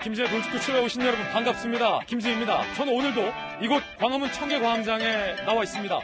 김지의 돌직구쇼에 오신 여러분 반갑습니다. 김지입니다. 저는 오늘도 이곳 광화문 청계광장에 나와 있습니다.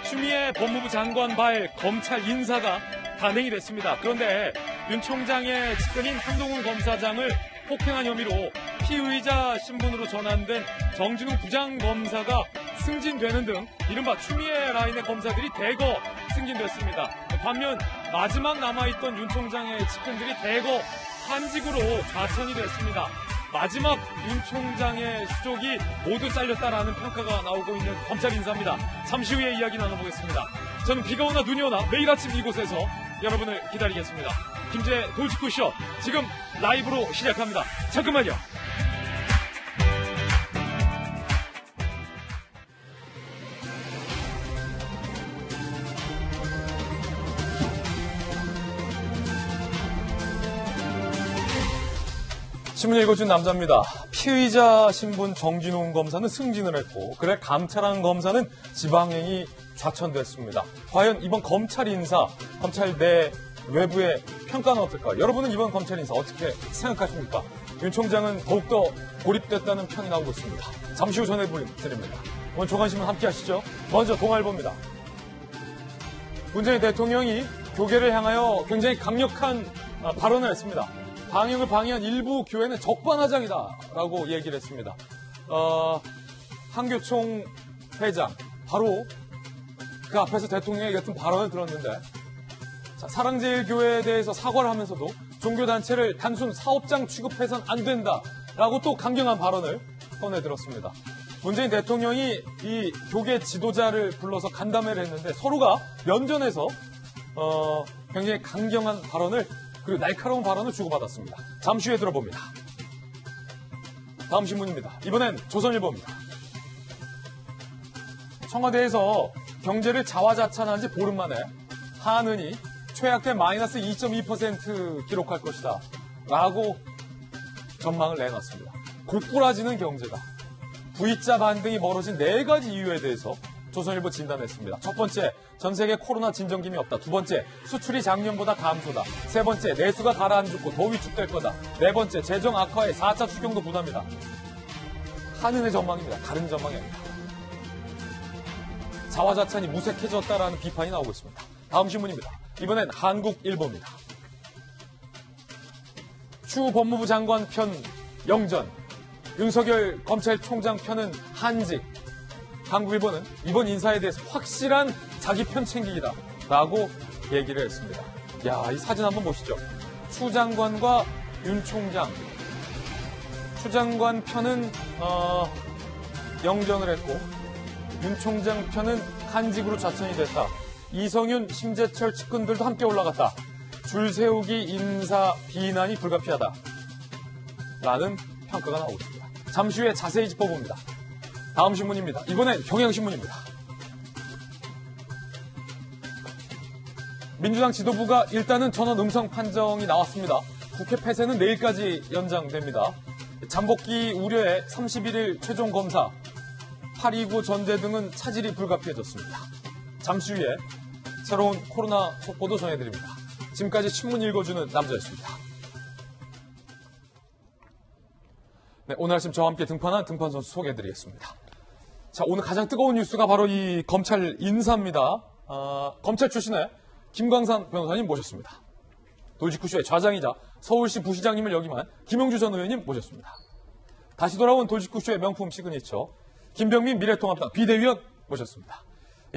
추미애 법무부 장관 발 검찰 인사가 단행이 됐습니다. 그런데 윤 총장의 측근인 한동훈 검사장을 폭행한 혐의로 피의자 신분으로 전환된 정진웅 부장검사가 승진되는 등 이른바 추미애 라인의 검사들이 대거 승진됐습니다. 반면 마지막 남아있던 윤 총장의 측근들이 대거 한직으로 좌천이 됐습니다. 마지막 윤 총장의 수족이 모두 잘렸다라는 평가가 나오고 있는 검찰 인사입니다. 잠시 후에 이야기 나눠보겠습니다. 저는 비가 오나 눈이 오나 매일 아침 이곳에서 여러분을 기다리겠습니다. 김제 돌직구쇼 지금 라이브로 시작합니다. 잠깐만요. 신문 읽어준 남자입니다. 피의자 신분 정진웅 검사는 승진을 했고 그래 감찰한 검사는 지방행이 좌천됐습니다. 과연 이번 검찰 인사, 검찰 내 외부의 평가는 어떨까? 여러분은 이번 검찰 인사 어떻게 생각하십니까? 윤 총장은 더욱더 고립됐다는 평이 나오고 있습니다. 잠시 후 전해드립니다. 오늘 조간신문 함께 하시죠. 먼저 동아일보입니다. 문재인 대통령이 교계를 향하여 굉장히 강력한 발언을 했습니다. 방역을 방해한 일부 교회는 적반하장이다라고 얘기를 했습니다. 한교총 회장 바로 그 앞에서 대통령의 같은 발언을 들었는데 사랑제일교회에 대해서 사과를 하면서도 종교단체를 단순 사업장 취급해서는 안 된다라고 또 강경한 발언을 꺼내들었습니다. 문재인 대통령이 이 교계 지도자를 불러서 간담회를 했는데 서로가 면전에서 굉장히 강경한 발언을 그리고 날카로운 발언을 주고받았습니다. 잠시 후에 들어봅니다. 다음 신문입니다. 이번엔 조선일보입니다. 청와대에서 경제를 자화자찬한 지 보름 만에 한은이 최악의 마이너스 2.2% 기록할 것이다 라고 전망을 내놨습니다. 고꾸라지는 경제다. V자 반등이 멀어진 4가지 이유에 대해서 조선일보 진단했습니다. 첫 번째, 전 세계 코로나 진정김이 없다. 두 번째, 수출이 작년보다 감소다. 세 번째, 내수가 가라앉고 더 위축될 거다. 네 번째, 재정 악화에 4차 추경도 부담이다. 한은의 전망입니다. 다른 전망이 아닙니다. 자화자찬이 무색해졌다라는 비판이 나오고 있습니다. 다음 신문입니다. 이번엔 한국일보입니다. 추 법무부 장관 편 영전, 윤석열 검찰총장 편은 한직. 한국일보는 이번 인사에 대해서 확실한 자기 편 챙기기다 라고 얘기를 했습니다. 이 사진 한번 보시죠. 추 장관과 윤 총장. 추 장관 편은 영전을 했고 윤 총장 편은 한직으로 좌천이 됐다. 이성윤, 심재철 측근들도 함께 올라갔다. 줄 세우기 인사 비난이 불가피하다 라는 평가가 나오고 있습니다. 잠시 후에 자세히 짚어봅니다. 다음 신문입니다. 이번엔 경향신문입니다. 민주당 지도부가 일단은 전원 음성 판정이 나왔습니다. 국회 폐쇄는 내일까지 연장됩니다. 잠복기 우려에 31일 최종 검사, 8.29 전대 등은 차질이 불가피해졌습니다. 잠시 후에 새로운 코로나 속보도 전해드립니다. 지금까지 신문 읽어주는 남자였습니다. 네, 오늘 아침 저와 함께 등판한 등판선수 소개해드리겠습니다. 자, 오늘 가장 뜨거운 뉴스가 바로 이 검찰 인사입니다. 검찰 출신의 김광산 변호사님 모셨습니다. 돌직구쇼의 좌장이자 서울시 부시장님을 역임한 김용주 전 의원님 모셨습니다. 다시 돌아온 돌직구쇼의 명품 시그니처 김병민 미래통합당 비대위원 모셨습니다.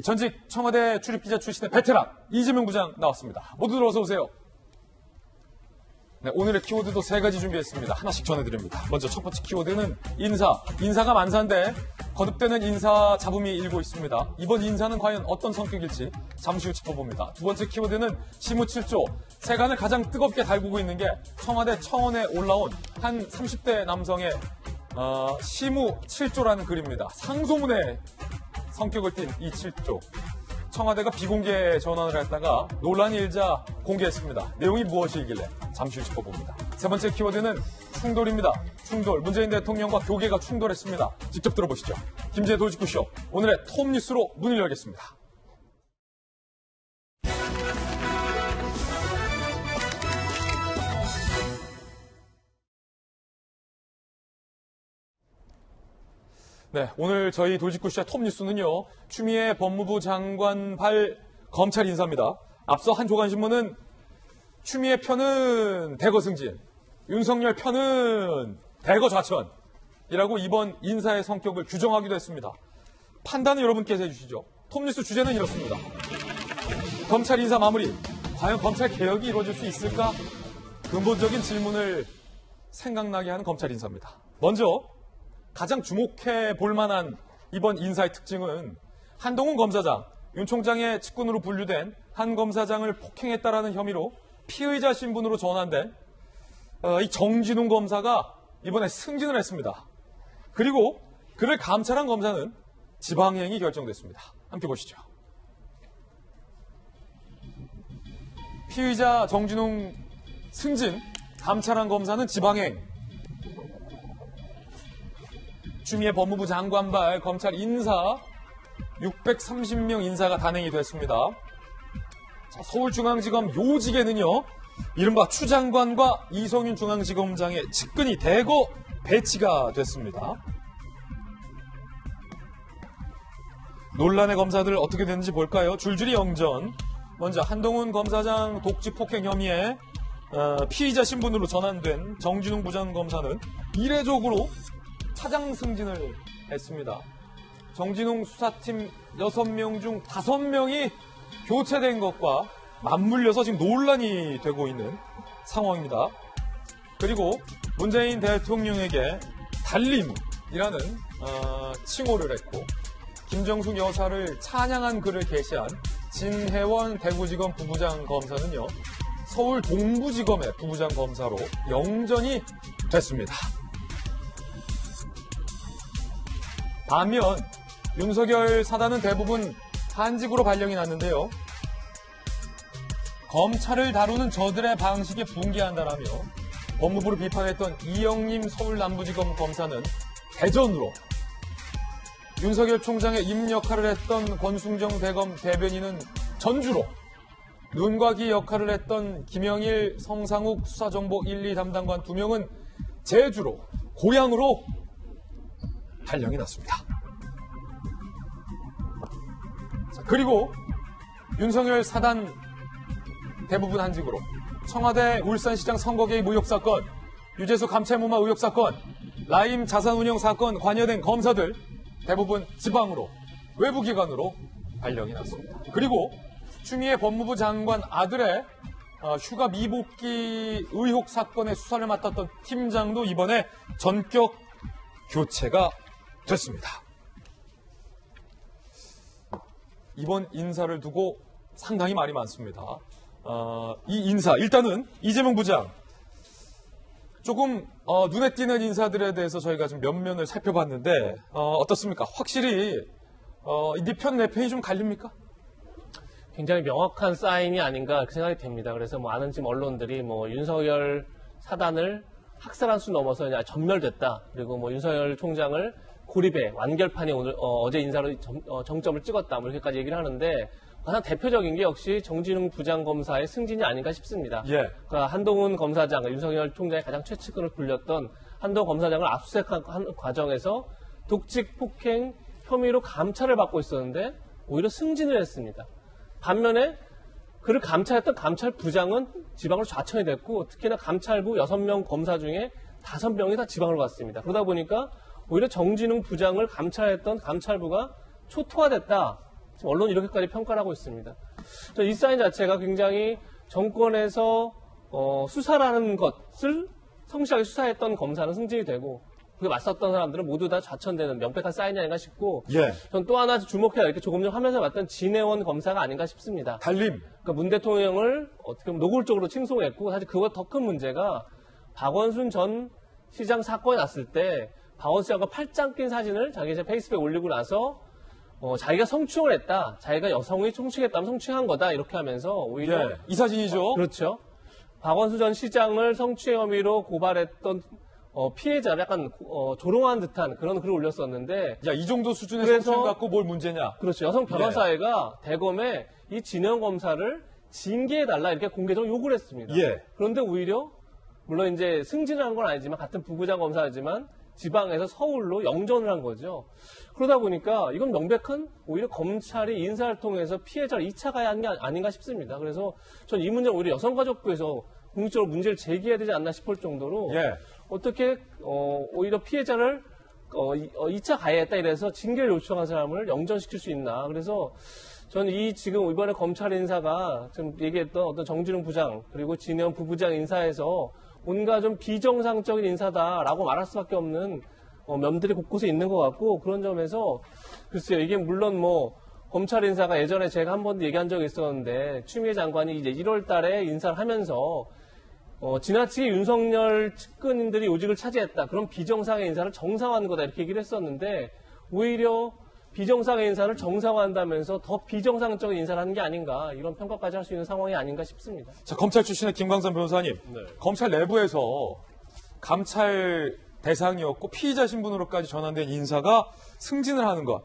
전직 청와대 출입기자 출신의 베테랑 이재명 부장 나왔습니다. 모두들 어서 오세요. 네, 오늘의 키워드도 3가지 준비했습니다. 하나씩 전해드립니다. 먼저 첫 번째 키워드는 인사. 인사가 만사인데 거듭되는 인사 잡음이 일고 있습니다. 이번 인사는 과연 어떤 성격일지 잠시 후 짚어봅니다. 두 번째 키워드는 시무 7조. 세간을 가장 뜨겁게 달구고 있는 게 청와대 청원에 올라온 한 30대 남성의 시무 7조라는 글입니다. 상소문의 성격을 띤 이 7조. 청와대가 비공개 전환을 했다가 논란이 일자 공개했습니다. 내용이 무엇이길래 잠시 후 짚어봅니다. 세 번째 키워드는 충돌입니다. 충돌. 문재인 대통령과 교계가 충돌했습니다. 직접 들어보시죠. 김지의 돌직구쇼. 오늘의 톱 뉴스로 문을 열겠습니다. 네, 오늘 저희 돌직구쇼의 톱뉴스는요, 추미애 법무부 장관 발 검찰 인사입니다. 앞서 한 조간신문은 추미애 편은 대거 승진, 윤석열 편은 대거 좌천이라고 이번 인사의 성격을 규정하기도 했습니다. 판단은 여러분께서 해주시죠. 톱뉴스 주제는 이렇습니다. 검찰 인사 마무리, 과연 검찰 개혁이 이루어질 수 있을까? 근본적인 질문을 생각나게 하는 검찰 인사입니다. 먼저 가장 주목해 볼 만한 이번 인사의 특징은 한동훈 검사장, 윤 총장의 측근으로 분류된 한 검사장을 폭행했다라는 혐의로 피의자 신분으로 전환된 이 정진웅 검사가 이번에 승진을 했습니다. 그리고 그를 감찰한 검사는 지방행이 결정됐습니다. 함께 보시죠. 피의자 정진웅 승진, 감찰한 검사는 지방행. 추미애 법무부 장관발 검찰 인사 630명 인사가 단행이 됐습니다. 자, 서울중앙지검 요직에는요, 이른바 추 장관과 이성윤 중앙지검장의 측근이 대거 배치가 됐습니다. 논란의 검사들 어떻게 됐는지 볼까요? 줄줄이 영전. 먼저 한동훈 검사장 독직 폭행 혐의에 피의자 신분으로 전환된 정진웅 부장검사는 이례적으로 차장 승진을 했습니다. 정진웅 수사팀 6명 중 5명이 교체된 것과 맞물려서 지금 논란이 되고 있는 상황입니다. 그리고 문재인 대통령에게 달림이라는 칭호를 했고 김정숙 여사를 찬양한 글을 게시한 진혜원 대구지검 부부장 검사는요, 서울 동부지검의 부부장 검사로 영전이 됐습니다. 반면 윤석열 사단은 대부분 한직으로 발령이 났는데요. 검찰을 다루는 저들의 방식에 분개한다라며 법무부를 비판했던 이영림 서울 남부지검 검사는 대전으로, 윤석열 총장의 임 역할을 했던 권순정 대검 대변인은 전주로, 눈과 귀 역할을 했던 김영일 성상욱 수사정보 1, 2 담당관 2명은 제주로, 고향으로 발령이 났습니다. 자, 그리고 윤석열 사단 대부분 한직으로, 청와대 울산시장 선거 개입 의혹 사건, 유재수 감찰무마 의혹 사건, 라임 자산운용 사건 관여된 검사들 대부분 지방으로, 외부기관으로 발령이 났습니다. 그리고 추미애 법무부 장관 아들의 휴가 미복귀 의혹 사건의 수사를 맡았던 팀장도 이번에 전격 교체가 됐습니다. 이번 인사를 두고 상당히 말이 많습니다. 이 인사, 일단은 이재명 부장, 조금 눈에 띄는 인사들에 대해서 저희가 좀 면면을 살펴봤는데 어떻습니까? 확실히 네 편 내 편이 좀 갈립니까? 굉장히 명확한 사인이 아닌가 그렇게 생각이 됩니다. 그래서 많은 지금 언론들이 윤석열 사단을 학살한 수 넘어서 이제 전멸됐다. 그리고 윤석열 총장을 고립해 완결판에 오늘 어제 인사로 정점을 찍었다. 이렇게까지 얘기를 하는데 가장 대표적인 게 역시 정진웅 부장검사의 승진이 아닌가 싶습니다. 예. 그러니까 한동훈 검사장, 윤석열 총장의 가장 최측근을 불렸던 한동훈 검사장을 압수수색한 과정에서 독직 폭행 혐의로 감찰을 받고 있었는데 오히려 승진을 했습니다. 반면에 그를 감찰했던 감찰부장은 지방으로 좌천이 됐고 특히나 감찰부 6명 검사 중에 5명이 다 지방으로 갔습니다. 그러다 보니까 오히려 정진웅 부장을 감찰했던 감찰부가 초토화됐다. 지금 언론이 이렇게까지 평가를 하고 있습니다. 이 사인 자체가 굉장히 정권에서 수사라는 것을 성실하게 수사했던 검사는 승진이 되고 그게 맞섰던 사람들은 모두 다 좌천되는 명백한 사인이 아닌가 싶고 예. 전 또 하나 주목해야 이렇게 조금 전 화면에서 봤던 진혜원 검사가 아닌가 싶습니다. 달림. 그러니까 문 대통령을 어떻게 보면 노골적으로 칭송했고 사실 그보다 더 큰 문제가 박원순 전 시장 사건이 났을 때 박원순 시장과 팔짱 낀 사진을 자기 이제 페이스북에 올리고 나서 자기가 성추행을 했다. 자기가 여성이 성추행했다면 성추행한 거다. 이렇게 하면서 오히려 예. 이 사진이죠. 그렇죠. 박원순 전 시장을 성추행 혐의로 고발했던 피해자를 약간 조롱한 듯한 그런 글을 올렸었는데 야, 이 정도 수준의 그래서- 성추행 갖고 뭘 문제냐? 그렇죠. 여성 변호사회가 대검에 이 진영 검사를 징계해달라 이렇게 공개적으로 요구를 했습니다. 예. 그런데 오히려 물론 이제 승진을 한 건 아니지만 같은 부부장 검사지만 지방에서 서울로 영전을 한 거죠. 그러다 보니까 이건 명백한 오히려 검찰이 인사를 통해서 피해자를 2차 가해한 게 아닌가 싶습니다. 그래서 전 이 문제는 오히려 여성가족부에서 공식적으로 문제를 제기해야 되지 않나 싶을 정도로 예. 어떻게 오히려 피해자를 2차 가해했다 이래서 징계를 요청한 사람을 영전시킬 수 있나. 그래서 저는 지금 이번에 검찰 인사가 지금 얘기했던 어떤 정진웅 부장 그리고 진영 부부장 인사에서 뭔가 좀 비정상적인 인사다라고 말할 수밖에 없는 면들이 곳곳에 있는 것 같고, 그런 점에서 글쎄요, 이게 물론 뭐 검찰 인사가 예전에 제가 한 번도 얘기한 적이 있었는데 추미애 장관이 이제 1월 달에 인사를 하면서 지나치게 윤석열 측근인들이 요직을 차지했다. 그런 비정상의 인사를 정상화하는 거다. 이렇게 얘기를 했었는데 오히려 비정상의 인사를 정상화한다면서 더 비정상적인 인사를 하는 게 아닌가. 이런 평가까지 할 수 있는 상황이 아닌가 싶습니다. 자, 검찰 출신의 김광선 변호사님. 네. 검찰 내부에서 감찰 대상이었고 피의자 신분으로까지 전환된 인사가 승진을 하는 것.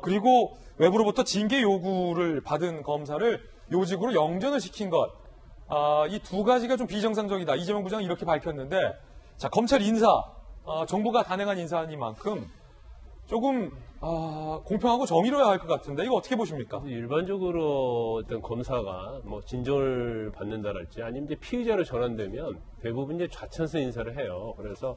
그리고 외부로부터 징계 요구를 받은 검사를 요직으로 영전을 시킨 것. 이 두 가지가 좀 비정상적이다. 이재명 부장은 이렇게 밝혔는데, 자, 검찰 인사, 정부가 단행한 인사니만큼 조금 공평하고 정의로워야 할 것 같은데 이거 어떻게 보십니까? 일반적으로 어떤 검사가 뭐 진정을 받는다랄지 아니면 이제 피의자로 전환되면 대부분 이제 좌천서 인사를 해요. 그래서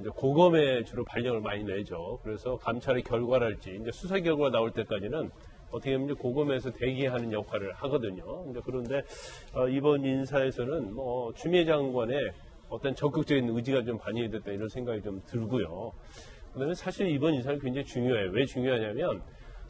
이제 고검에 주로 발령을 많이 내죠. 그래서 감찰의 결과랄지 이제 수사 결과가 나올 때까지는 어떻게 보면 이제 고검에서 대기하는 역할을 하거든요. 이제 그런데 이번 인사에서는 뭐 추미애 장관의 어떤 적극적인 의지가 좀 반영이 됐다 이런 생각이 좀 들고요. 그다음에 사실 이번 인사는 굉장히 중요해요. 왜 중요하냐면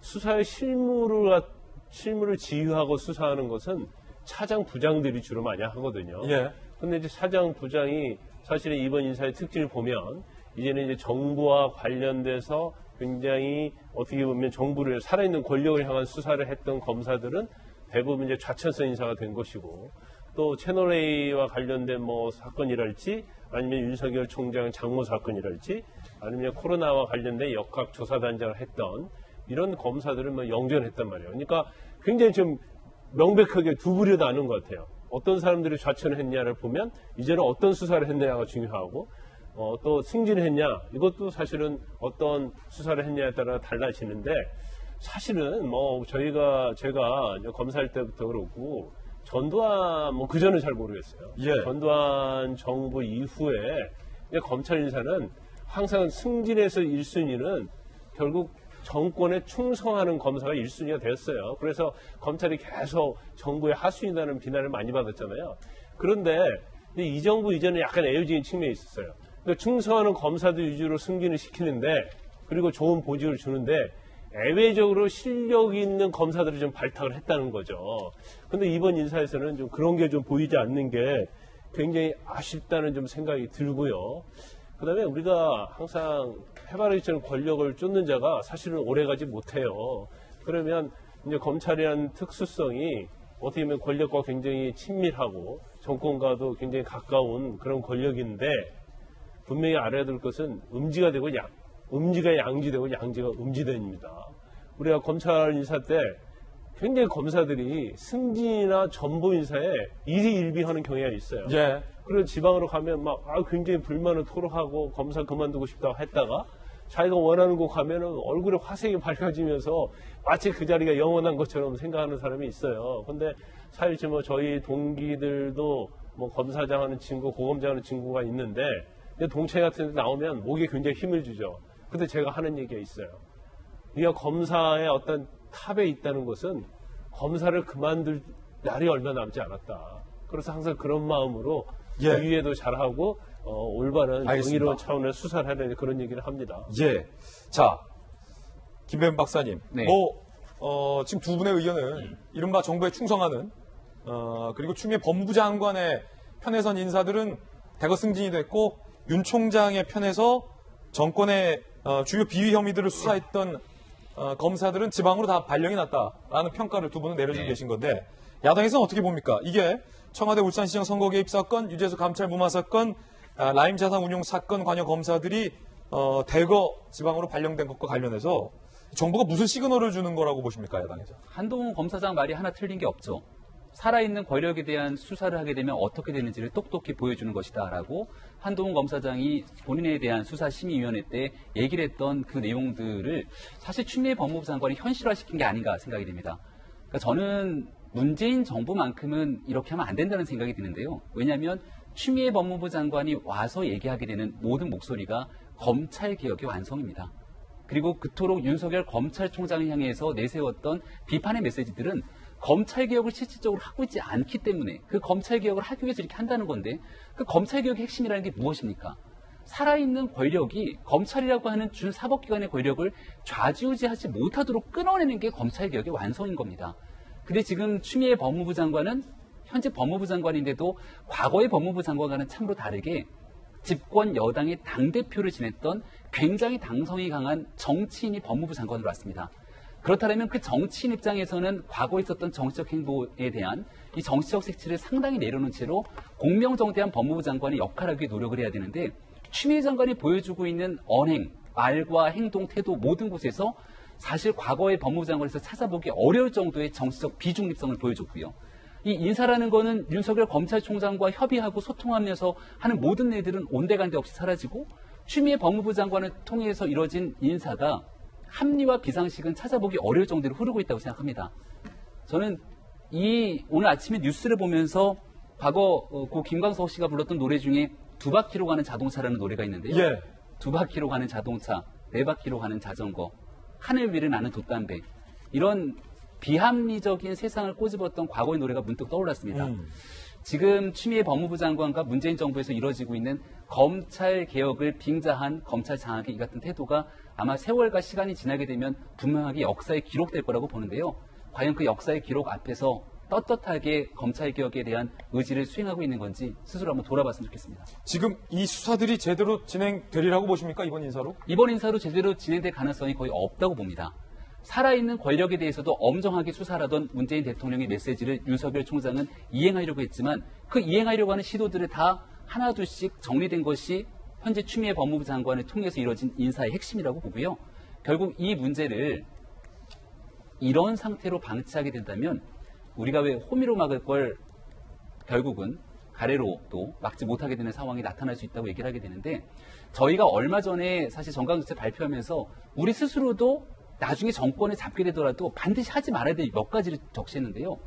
수사의 실무를 지휘하고 수사하는 것은 차장 부장들이 주로 많이 하거든요. 예. 근데 이제 차장 부장이 사실은 이번 인사의 특징을 보면 이제는 이제 정부와 관련돼서 굉장히 어떻게 보면 정부를 살아있는 권력을 향한 수사를 했던 검사들은 대부분 이제 좌천성 인사가 된 것이고, 또 채널A와 관련된 뭐 사건이랄지 아니면 윤석열 총장 장모 사건이랄지 아니면 코로나와 관련된 역학조사단장을 했던 이런 검사들을 뭐 영전했단 말이에요. 그러니까 굉장히 좀 명백하게 두 부류 나눈 것 같아요. 어떤 사람들이 좌천을 했냐를 보면 이제는 어떤 수사를 했냐가 중요하고, 또 승진을 했냐 이것도 사실은 어떤 수사를 했냐에 따라 달라지는데, 사실은 뭐 제가 검사할 때부터 그렇고 전두환 뭐 그전은 잘 모르겠어요. 예. 전두환 정부 이후에 이제 검찰 인사는 항상 승진에서 1순위는 결국 정권에 충성하는 검사가 1순위가 됐어요. 그래서 검찰이 계속 정부의 하수인다는 비난을 많이 받았잖아요. 그런데 이 정부 이전에 약간 애효적인 측면이 있었어요. 그러니까 충성하는 검사들 위주로 승진을 시키는데, 그리고 좋은 보직을 주는데 애외적으로 실력 있는 검사들을 좀 발탁을 했다는 거죠. 근데 이번 인사에서는 좀 그런 게 좀 보이지 않는 게 굉장히 아쉽다는 좀 생각이 들고요. 그 다음에 우리가 항상 해바라기처럼 권력을 쫓는 자가 사실은 오래가지 못해요. 그러면 이제 검찰이라는 특수성이 어떻게 보면 권력과 굉장히 친밀하고 정권과도 굉장히 가까운 그런 권력인데, 분명히 알아야 될 것은 음지가 되고 음지가 양지되고 양지가 음지됩니다. 우리가 검찰 인사 때 굉장히 검사들이 승진이나 전보 인사에 일희일비하는 경향이 있어요. 예. 그리고 지방으로 가면 막 굉장히 불만을 토로하고 검사 그만두고 싶다고 했다가 자기가 원하는 곳 가면은 얼굴에 화색이 밝아지면서 마치 그 자리가 영원한 것처럼 생각하는 사람이 있어요. 근데 사실 뭐 저희 동기들도 뭐 검사장 하는 친구, 고검장 하는 친구가 있는데 동체 같은 데 나오면 목에 굉장히 힘을 주죠. 근데 제가 하는 얘기가 있어요. 우리가 검사의 어떤 탑에 있다는 것은 검사를 그만둘 날이 얼마 남지 않았다. 그래서 항상 그런 마음으로 예. 위에도 잘하고 올바른 알겠습니다. 정의로운 차원의 수사를 하려는 그런 얘기를 합니다. 예. 자, 김배은 박사님. 네. 지금 두 분의 의견은 이른바 정부에 충성하는, 그리고 추미애 법무장관의 편에선 인사들은 대거 승진이 됐고, 윤 총장의 편에서 정권의 주요 비위 혐의들을 수사했던 검사들은 지방으로 다 발령이 났다라는 평가를 두 분은 내려주고 계신 건데, 야당에서는 어떻게 봅니까? 이게 청와대 울산시장 선거 개입 사건, 유재수 감찰 무마 사건, 라임 자산 운용 사건 관여 검사들이 대거 지방으로 발령된 것과 관련해서 정부가 무슨 시그널을 주는 거라고 보십니까, 야당에서? 한동훈 검사장 말이 하나 틀린 게 없죠. 살아있는 권력에 대한 수사를 하게 되면 어떻게 되는지를 똑똑히 보여주는 것이다라고 한동훈 검사장이 본인에 대한 수사심의위원회 때 얘기를 했던 그 내용들을 사실 추미애 법무부 장관이 현실화시킨 게 아닌가 생각이 됩니다. 그러니까 저는 문재인 정부만큼은 이렇게 하면 안 된다는 생각이 드는데요. 왜냐하면 추미애 법무부 장관이 와서 얘기하게 되는 모든 목소리가 검찰개혁의 완성입니다. 그리고 그토록 윤석열 검찰총장을 향해서 내세웠던 비판의 메시지들은 검찰개혁을 실질적으로 하고 있지 않기 때문에 그 검찰개혁을 하기 위해서 이렇게 한다는 건데 그 검찰개혁의 핵심이라는 게 무엇입니까? 살아있는 권력이 검찰이라고 하는 준사법기관의 권력을 좌지우지하지 못하도록 끊어내는 게 검찰개혁의 완성인 겁니다. 근데 지금 추미애 법무부 장관은 현재 법무부 장관인데도 과거의 법무부 장관과는 참으로 다르게 집권 여당의 당대표를 지냈던 굉장히 당성이 강한 정치인이 법무부 장관으로 왔습니다. 그렇다면 그 정치인 입장에서는 과거에 있었던 정치적 행보에 대한 이 정치적 색채를 상당히 내려놓은 채로 공명정대한 법무부 장관의 역할을 하기 위해 노력을 해야 되는데 추미애 장관이 보여주고 있는 언행, 말과 행동, 태도 모든 곳에서 사실 과거의 법무부 장관에서 찾아보기 어려울 정도의 정치적 비중립성을 보여줬고요. 이 인사라는 거는 윤석열 검찰총장과 협의하고 소통하면서 하는 모든 일들은 온데간데 없이 사라지고 추미애 법무부 장관을 통해서 이뤄진 인사가 합리와 비상식은 찾아보기 어려울 정도로 흐르고 있다고 생각합니다. 저는 오늘 아침에 뉴스를 보면서 과거 고 김광석 씨가 불렀던 노래 중에 두 바퀴로 가는 자동차라는 노래가 있는데요. 예. 두 바퀴로 가는 자동차, 네 바퀴로 가는 자전거, 하늘 위를 나는 돛담배 이런 비합리적인 세상을 꼬집었던 과거의 노래가 문득 떠올랐습니다. 지금 추미애 법무부 장관과 문재인 정부에서 이뤄지고 있는 검찰 개혁을 빙자한 검찰 장악의 이 같은 태도가 아마 세월과 시간이 지나게 되면 분명하게 역사에 기록될 거라고 보는데요. 과연 그 역사의 기록 앞에서 떳떳하게 검찰 개혁에 대한 의지를 수행하고 있는 건지 스스로 한번 돌아봤으면 좋겠습니다. 지금 이 수사들이 제대로 진행되리라고 보십니까? 이번 인사로? 이번 인사로 제대로 진행될 가능성이 거의 없다고 봅니다. 살아있는 권력에 대해서도 엄정하게 수사하던 문재인 대통령의 메시지를 윤석열 총장은 이행하려고 했지만 그 이행하려고 하는 시도들을 다 하나둘씩 정리된 것이 현재 추미애 법무부 장관을 통해서 이뤄진 인사의 핵심이라고 보고요. 결국 이 문제를 이런 상태로 방치하게 된다면 우리가 왜 호미로 막을 걸 결국은 가래로도 막지 못하게 되는 상황이 나타날 수 있다고 얘기를 하게 되는데 저희가 얼마 전에 사실 정강정책 발표하면서 우리 스스로도 나중에 정권을 잡게 되더라도 반드시 하지 말아야 될 몇 가지를 적시했는데요.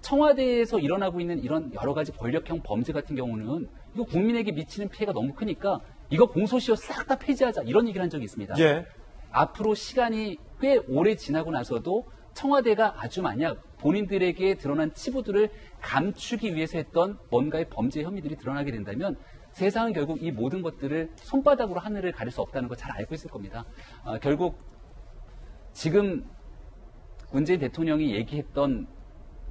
청와대에서 일어나고 있는 이런 여러 가지 권력형 범죄 같은 경우는 이거 국민에게 미치는 피해가 너무 크니까 이거 공소시효 싹 다 폐지하자 이런 얘기를 한 적이 있습니다. 예. 앞으로 시간이 꽤 오래 지나고 나서도 청와대가 아주 만약 본인들에게 드러난 치부들을 감추기 위해서 했던 뭔가의 범죄 혐의들이 드러나게 된다면 세상은 결국 이 모든 것들을 손바닥으로 하늘을 가릴 수 없다는 걸 잘 알고 있을 겁니다. 결국 지금 문재인 대통령이 얘기했던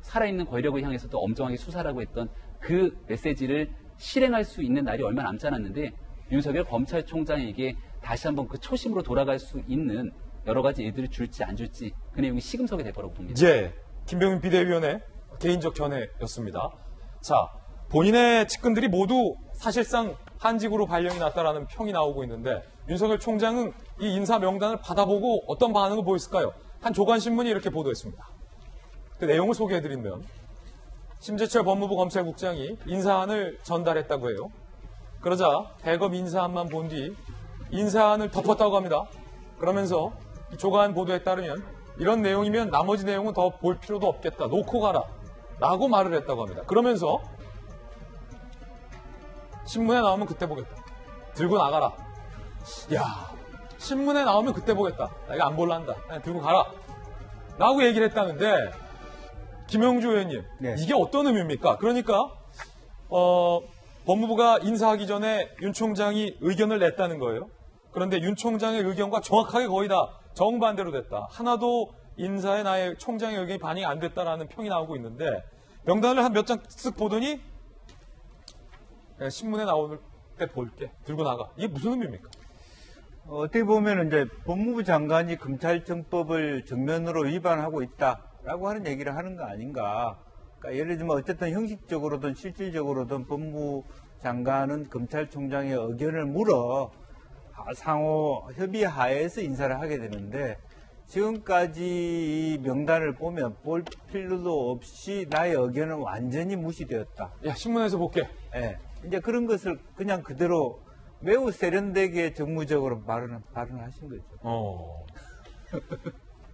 살아있는 권력을 향해서도 엄정하게 수사라고 했던 그 메시지를 실행할 수 있는 날이 얼마 남지 않았는데 윤석열 검찰총장에게 다시 한번 그 초심으로 돌아갈 수 있는 여러 가지 일들을 줄지 안 줄지 그 내용이 시금석이 될 거라고 봅니다. 예. 김병민 비대위원의 개인적 견해였습니다. 자, 본인의 측근들이 모두 사실상 한직으로 발령이 났다라는 평이 나오고 있는데 윤석열 총장은 이 인사 명단을 받아보고 어떤 반응을 보였을까요? 한 조간신문이 이렇게 보도했습니다. 그 내용을 소개해드리면 심재철 법무부 검찰국장이 인사안을 전달했다고 해요. 그러자 대검 인사안만 본 뒤 인사안을 덮었다고 합니다. 그러면서 이 조간 보도에 따르면 이런 내용이면 나머지 내용은 더 볼 필요도 없겠다. 놓고 가라. 라고 말을 했다고 합니다. 그러면서 신문에 나오면 그때 보겠다. 들고 나가라. 야, 신문에 나오면 그때 보겠다. 나 이거 안 볼란다. 그냥 들고 가라. 라고 얘기를 했다는데 김영주 의원님, 네. 이게 어떤 의미입니까? 그러니까 법무부가 인사하기 전에 윤 총장이 의견을 냈다는 거예요. 그런데 윤 총장의 의견과 정확하게 거의 다 정반대로 됐다. 하나도 인사에 나의 총장의 의견이 반영이 안 됐다라는 평이 나오고 있는데 명단을 한 몇 장 쓱 보더니 신문에 나오는 때 볼게. 들고 나가. 이게 무슨 의미입니까? 어떻게 보면 이제 법무부 장관이 검찰청법을 정면으로 위반하고 있다라고 하는 얘기를 하는 거 아닌가. 그러니까 예를 들면 어쨌든 형식적으로든 실질적으로든 법무부 장관은 검찰총장의 의견을 물어 상호 협의 하에서 인사를 하게 되는데 지금까지 이 명단을 보면 볼 필요도 없이 나의 의견은 완전히 무시되었다. 야, 신문에서 볼게. 예. 이제 그런 것을 그냥 그대로 매우 세련되게 정무적으로 발언하신 거죠.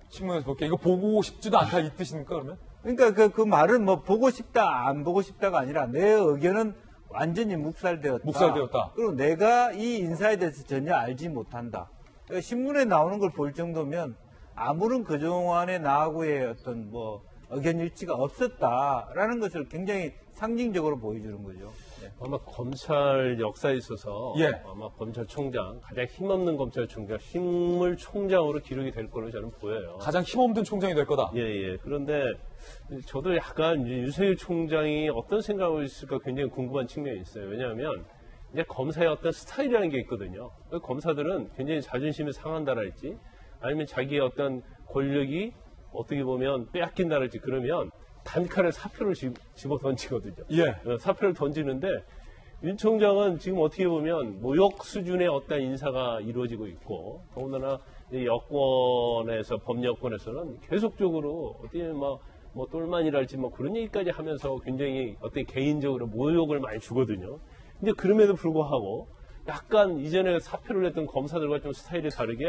신문에서 볼게. 이거 보고 싶지도 않다 이 뜻입니까, 그러면? 그러니까 그 말은 뭐 보고 싶다, 안 보고 싶다가 아니라 내 의견은 완전히 묵살되었다. 묵살되었다. 그리고 내가 이 인사에 대해서 전혀 알지 못한다. 그러니까 신문에 나오는 걸 볼 정도면 아무런 그동안의 나하고의 어떤 뭐 의견 일치가 없었다라는 것을 굉장히 상징적으로 보여주는 거죠. 네. 아마 검찰 역사에 있어서 예. 아마 검찰총장 가장 힘없는 검찰총장, 식물총장으로 기록이 될 거로 저는 보여요. 가장 힘없는 총장이 될 거다. 예. 그런데 저도 약간 이제 윤석열 총장이 어떤 생각을 있을까 굉장히 궁금한 측면이 있어요. 왜냐하면 이제 검사의 어떤 스타일이라는 게 있거든요. 검사들은 굉장히 자존심이 상한다랄지 아니면 자기의 어떤 권력이 어떻게 보면 빼앗긴다랄지 그러면 단칼에 사표를 집어 던지거든요. 예. 사표를 던지는데 윤 총장은 지금 어떻게 보면 모욕 수준의 어떤 인사가 이루어지고 있고 더군다나 여권에서 법여권에서는 계속적으로 어떻게 뭐 똘만이랄지 뭐 그런 얘기까지 하면서 굉장히 어떻게 개인적으로 모욕을 많이 주거든요. 근데 그럼에도 불구하고 약간 이전에 사표를 냈던 검사들과 좀 스타일이 다르게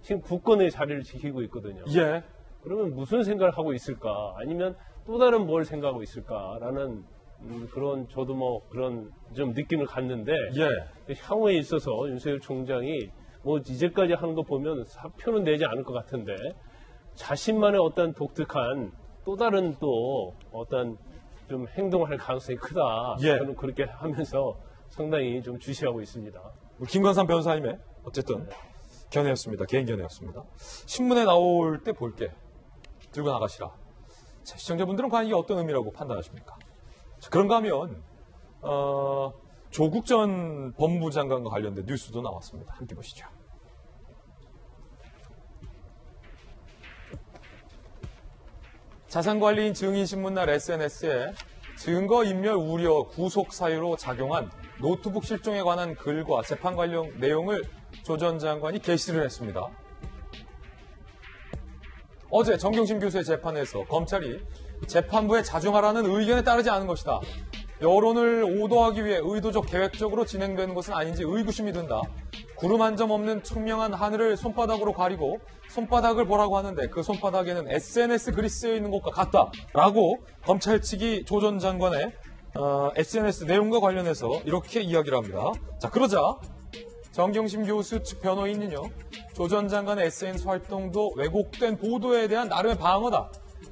지금 국권의 자리를 지키고 있거든요. 예. 그러면 무슨 생각을 하고 있을까? 아니면 또 다른 뭘 생각하고 있을까라는 그런 저도 뭐 그런 좀 느낌을 갖는데 예. 향후에 있어서 윤석열 총장이 뭐 이제까지 하는 거 보면 사표는 내지 않을 것 같은데 자신만의 어떤 독특한 또 다른 또 어떤 좀 행동을 할 가능성이 크다. 예. 저는 그렇게 하면서 상당히 좀 주시하고 있습니다. 우리 김광삼 변호사님의 어쨌든 견해였습니다. 개인 견해였습니다. 신문에 나올 때 볼게. 들고 나가시라. 자, 시청자분들은 과연 이게 어떤 의미라고 판단하십니까? 자, 그런가 하면 조국 전 법무부 장관과 관련된 뉴스도 나왔습니다. 함께 보시죠. 자산관리인 증인신문날 SNS에 증거인멸 우려 구속 사유로 작용한 노트북 실종에 관한 글과 재판 관련 내용을 조 전 장관이 게시를 했습니다. 어제 정경심 교수의 재판에서 검찰이 재판부에 자중하라는 의견에 따르지 않은 것이다. 여론을 오도하기 위해 의도적 계획적으로 진행되는 것은 아닌지 의구심이 든다. 구름 한 점 없는 청명한 하늘을 손바닥으로 가리고 손바닥을 보라고 하는데 그 손바닥에는 SNS 글이 쓰여 있는 것과 같다. 라고 검찰 측이 조 전 장관의 SNS 내용과 관련해서 이렇게 이야기를 합니다. 자, 그러자 정경심 교수 측 변호인은요, 조 전 장관의 SNS 활동도 왜곡된 보도에 대한 나름의 방어다.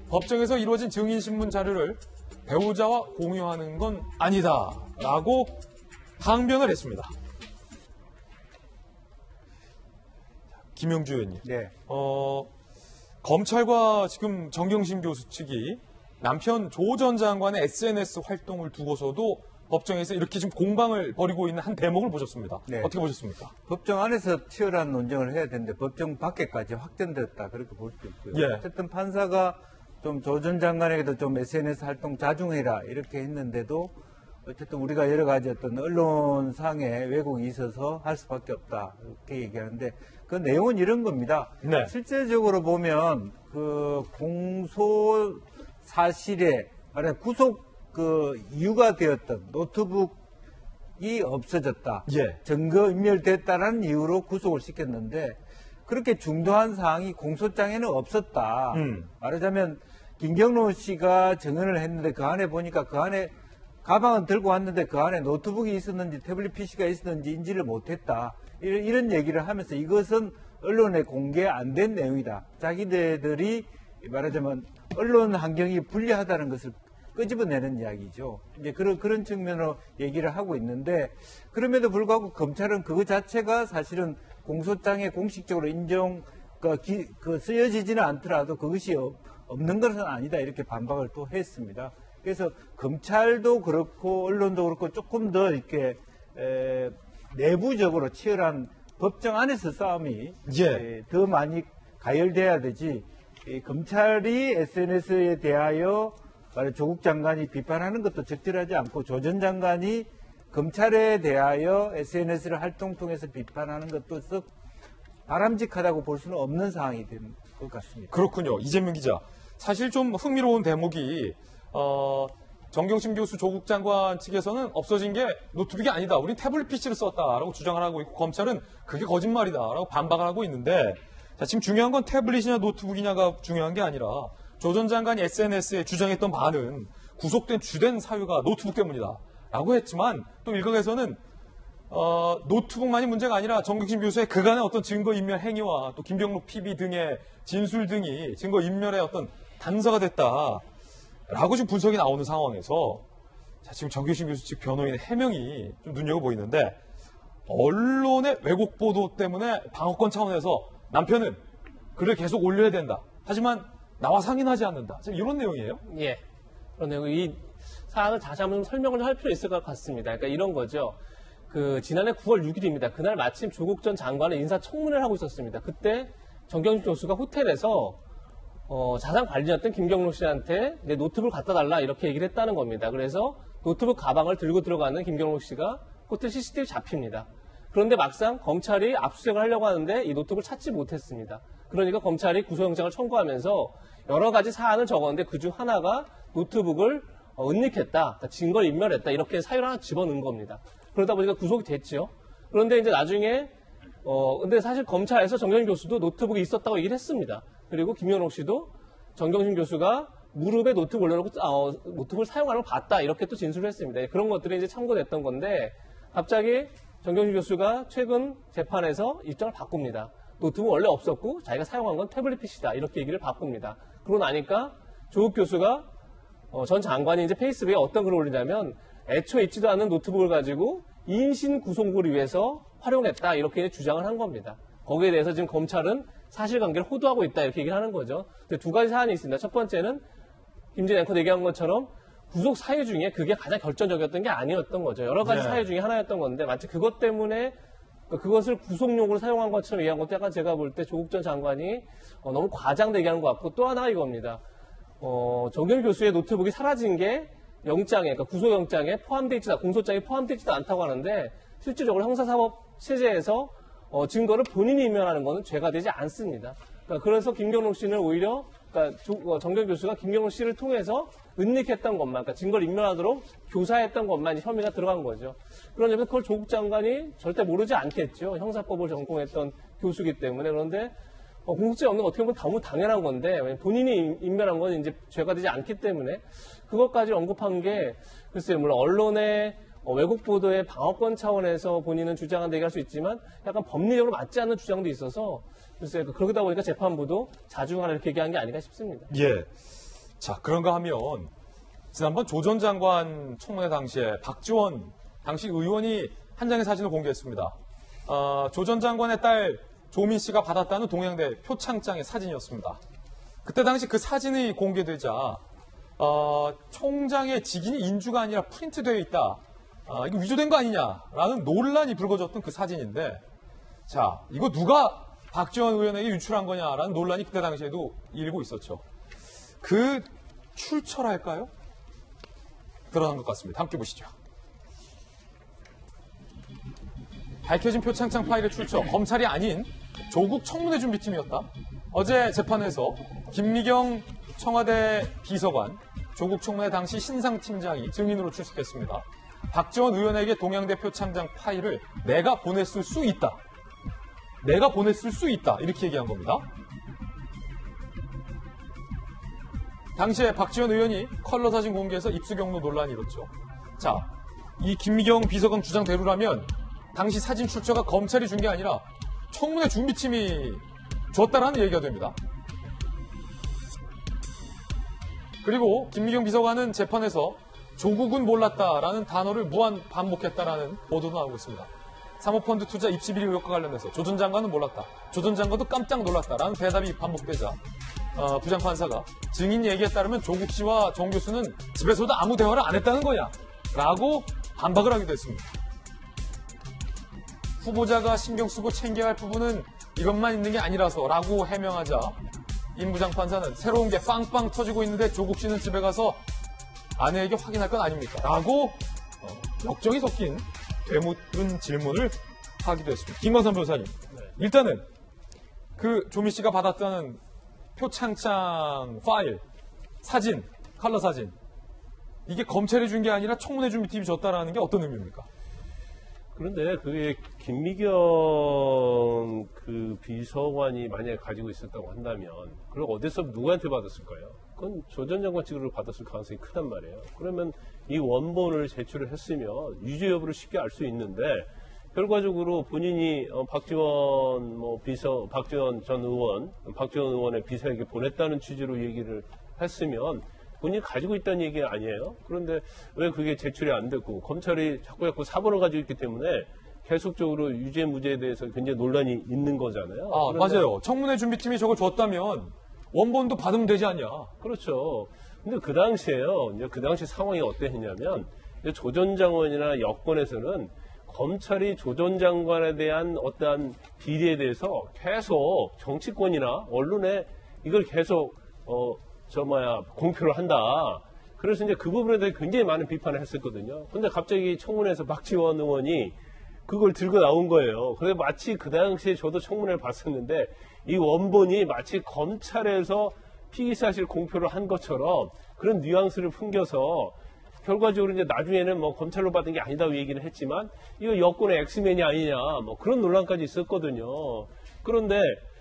법정에서 이루어진 증인신문 자료를 배우자와 공유하는 건 아니다. 라고 항변을 했습니다. 김영주 의원님. 네. 검찰과 지금 정경심 교수 측이 남편 조 전 장관의 SNS 활동을 두고서도 법정에서 이렇게 지금 공방을 벌이고 있는 한 대목을 보셨습니다. 네. 어떻게 보셨습니까? 법정 안에서 치열한 논쟁을 해야 되는데 법정 밖에까지 확전됐다 그렇게 볼 수 있고요. 예. 어쨌든 판사가 좀 조 전 장관에게도 좀 SNS 활동 자중해라 이렇게 했는데도 어쨌든 우리가 여러 가지 어떤 언론상의 왜곡이 있어서 할 수밖에 없다 이렇게 얘기하는데 그 내용은 이런 겁니다. 네. 실제적으로 보면 그 공소 사실에 말하자면 구속 그 이유가 되었던 노트북이 없어졌다. 예. 증거 인멸됐다는 이유로 구속을 시켰는데 그렇게 중도한 사항이 공소장에는 없었다. 말하자면 김경로 씨가 증언을 했는데 그 안에 보니까 그 안에 가방은 들고 왔는데 그 안에 노트북이 있었는지 태블릿 PC가 있었는지 인지를 못했다. 이런 얘기를 하면서 이것은 언론에 공개 안 된 내용이다. 자기들이 말하자면 언론 환경이 불리하다는 것을 끄집어내는 이야기죠. 이제 그런 측면으로 얘기를 하고 있는데 그럼에도 불구하고 검찰은 그거 자체가 사실은 공소장에 공식적으로 쓰여지지는 않더라도 그것이 없는 것은 아니다 이렇게 반박을 또 했습니다. 그래서 검찰도 그렇고 언론도 그렇고 조금 더 이렇게 내부적으로 치열한 법정 안에서 싸움이 더 많이 가열돼야 되지. 검찰이 SNS에 대하여 조국 장관이 비판하는 것도 적절하지 않고 조 전 장관이 검찰에 대하여 SNS를 활동 통해서 비판하는 것도 썩 바람직하다고 볼 수는 없는 상황이 된 것 같습니다. 그렇군요. 이재명 기자. 사실 좀 흥미로운 대목이 정경심 교수 조국 장관 측에서는 없어진 게 노트북이 아니다. 우린 태블릿 PC를 썼다라고 주장을 하고 있고 검찰은 그게 거짓말이다라고 반박을 하고 있는데 자, 지금 중요한 건 태블릿이냐 노트북이냐가 중요한 게 아니라 조 전 장관이 SNS에 주장했던 바는 구속된 주된 사유가 노트북 때문이다라고 했지만 또 일각에서는 노트북만이 문제가 아니라 정경심 교수의 그간의 어떤 증거인멸 행위와 또 김경록 PB 등의 진술 등이 증거인멸의 어떤 단서가 됐다라고 지금 분석이 나오는 상황에서 자, 지금 정경심 교수 측 변호인의 해명이 좀 눈여겨보이는데 언론의 왜곡 보도 때문에 방어권 차원에서 남편은 글을 계속 올려야 된다. 하지만 나와 상의하지 않는다. 지금 이런 내용이에요? 예. 그런데 이 사안을 다시 한번 설명을 할 필요 있을 것 같습니다. 그러니까 이런 거죠. 지난해 9월 6일입니다. 그날 마침 조국 전 장관은 인사청문회를 하고 있었습니다. 그때 정경심 교수가 호텔에서 자산 관리였던 김경록 씨한테 내 노트북을 갖다 달라 이렇게 얘기를 했다는 겁니다. 그래서 노트북 가방을 들고 들어가는 김경록 씨가 호텔 CCTV 잡힙니다. 그런데 막상 검찰이 압수수색을 하려고 하는데 이 노트북을 찾지 못했습니다. 그러니까 검찰이 구속영장을 청구하면서 여러 가지 사안을 적었는데 그중 하나가 노트북을 은닉했다, 그러니까 증거를 인멸했다 이렇게 사유를 하나 집어넣은 겁니다. 그러다 보니까 구속이 됐죠. 그런데 이제 나중에 근데 사실 검찰에서 정경심 교수도 노트북이 있었다고 얘기를 했습니다. 그리고 김현옥 씨도 정경심 교수가 무릎에 노트북을 올려놓고 노트북을 사용하는 걸 봤다 이렇게 또 진술을 했습니다. 그런 것들이 이제 참고됐던 건데 갑자기 정경심 교수가 최근 재판에서 입장을 바꿉니다. 노트북은 원래 없었고 자기가 사용한 건 태블릿 PC다 이렇게 얘기를 바꿉니다. 그러고 나니까 조국 교수가 전 장관이 이제 페이스북에 어떤 글을 올리냐면 애초에 있지도 않은 노트북을 가지고 인신 구속을 위해서 활용했다 이렇게 주장을 한 겁니다. 거기에 대해서 지금 검찰은 사실관계를 호도하고 있다 이렇게 얘기를 하는 거죠. 근데 두 가지 사안이 있습니다. 첫 번째는 김진 앵커 얘기한 것처럼 구속 사유 중에 그게 가장 결정적이었던 게 아니었던 거죠. 여러 가지 네. 사유 중에 하나였던 건데 마치 그것 때문에 그것을 구속용으로 사용한 것처럼 얘기한 것도 약간 제가 볼 때 조국 전 장관이 너무 과장되게 하는 것 같고 또 하나 이겁니다. 정경심 교수의 노트북이 사라진 게 영장에, 그러니까 구속영장에 포함되어 있지도, 공소장에 포함되어 있지도 않다고 하는데 실질적으로 형사사법 체제에서 증거를 본인이 인멸하는 것은 죄가 되지 않습니다. 그러니까 그래서 김경록 씨는 오히려 그러니까 정경심 교수가 김경록 씨를 통해서 은닉했던 것만, 그러니까 증거를 인멸하도록 교사했던 것만 혐의가 들어간 거죠. 그런 점에서 그걸 조국 장관이 절대 모르지 않겠죠. 형사법을 전공했던 교수이기 때문에. 그런데 공소장이 없는 건 어떻게 보면 너무 당연한 건데 본인이 인멸한 건 이제 죄가 되지 않기 때문에 그것까지 언급한 게 글쎄요, 물론 언론의 왜곡 보도의 방어권 차원에서 본인은 주장한다 얘기할 수 있지만 약간 법리적으로 맞지 않는 주장도 있어서 글쎄요, 그러다 보니까 재판부도 자중하라 이렇게 얘기한 게 아닌가 싶습니다. 예. 자, 그런가 하면 지난번 조 전 장관 청문회 당시에 박지원 당시 의원이 한 장의 사진을 공개했습니다. 조 전 장관의 딸 조민 씨가 받았다는 동양대 표창장의 사진이었습니다. 그때 당시 그 사진이 공개되자 총장의 직인이 인주가 아니라 프린트되어 있다. 이거 위조된 거 아니냐라는 논란이 불거졌던 그 사진인데 자, 이거 누가 박지원 의원에게 유출한 거냐라는 논란이 그때 당시에도 일고 있었죠. 그 출처랄까요? 드러난 것 같습니다. 함께 보시죠. 밝혀진 표창장 파일의 출처, 검찰이 아닌 조국 청문회 준비팀이었다. 어제 재판에서 김미경 청와대 비서관, 조국 청문회 당시 신상팀장이 증인으로 출석했습니다. 박지원 의원에게 동양대 표창장 파일을 내가 보냈을 수 있다. 내가 보냈을 수 있다. 이렇게 얘기한 겁니다. 당시에 박지원 의원이 컬러 사진 공개해서 입수 경로 논란이 일었죠. 자, 이 김미경 비서관 주장대로라면 당시 사진 출처가 검찰이 준 게 아니라 청문회 준비팀이 줬다라는 얘기가 됩니다. 그리고 김미경 비서관은 재판에서 조국은 몰랐다라는 단어를 무한 반복했다라는 보도도 나오고 있습니다. 사모펀드 투자 입시 비리 의혹과 관련해서 조 전 장관은 몰랐다. 조 전 장관도 깜짝 놀랐다라는 대답이 반복되자 부장판사가 증인 얘기에 따르면 조국 씨와 정 교수는 집에서도 아무 대화를 안 했다는 거냐 라고 반박을 하기도 했습니다. 후보자가 신경 쓰고 챙겨야 할 부분은 이것만 있는 게 아니라서 라고 해명하자 임 부장판사는 새로운 게 빵빵 터지고 있는데 조국 씨는 집에 가서 아내에게 확인할 건 아닙니까? 라고 걱정이 섞인 되묻은 질문을 하기도 했습니다. 김광삼 변호사님, 일단은 그 조미 씨가 받았다는 표창장 파일, 사진, 컬러 사진. 이게 검찰이 준 게 아니라 청문회 준비팀이 줬다라는 게 어떤 의미입니까? 그런데 그게 김미경 그 비서관이 만약에 가지고 있었다고 한다면 그걸 어디서 누구한테 받았을까요? 그건 조 전 장관 측으로 받았을 가능성이 크단 말이에요. 그러면 이 원본을 제출을 했으면 유죄 여부를 쉽게 알 수 있는데 결과적으로 본인이 박지원 전 의원, 박지원 의원의 비서에게 보냈다는 취지로 얘기를 했으면 본인이 가지고 있다는 얘기 아니에요? 그런데 왜 그게 제출이 안 됐고 검찰이 자꾸 사본을 가지고 있기 때문에 계속적으로 유죄 무죄에 대해서 굉장히 논란이 있는 거잖아요. 아, 그런데 맞아요. 청문회 준비팀이 저걸 줬다면 원본도 받으면 되지 않냐. 그렇죠. 근데 그 당시에요. 이제 그 당시 상황이 어땠냐면 조 전 장관이나 여권에서는 검찰이 조 전 장관에 대한 어떠한 비리에 대해서 계속 정치권이나 언론에 이걸 계속 공표를 한다. 그래서 이제 그 부분에 대해 굉장히 많은 비판을 했었거든요. 근데 갑자기 청문회에서 박지원 의원이 그걸 들고 나온 거예요. 그래서 마치 그 당시에 저도 청문회를 봤었는데 이 원본이 마치 검찰에서 피의사실 공표를 한 것처럼 그런 뉘앙스를 풍겨서 결과적으로 이제 나중에는 검찰로 받은 게 아니다고 얘기는 했지만 이거 여권의 엑스맨이 아니냐 그런 논란까지 있었거든요. 그런데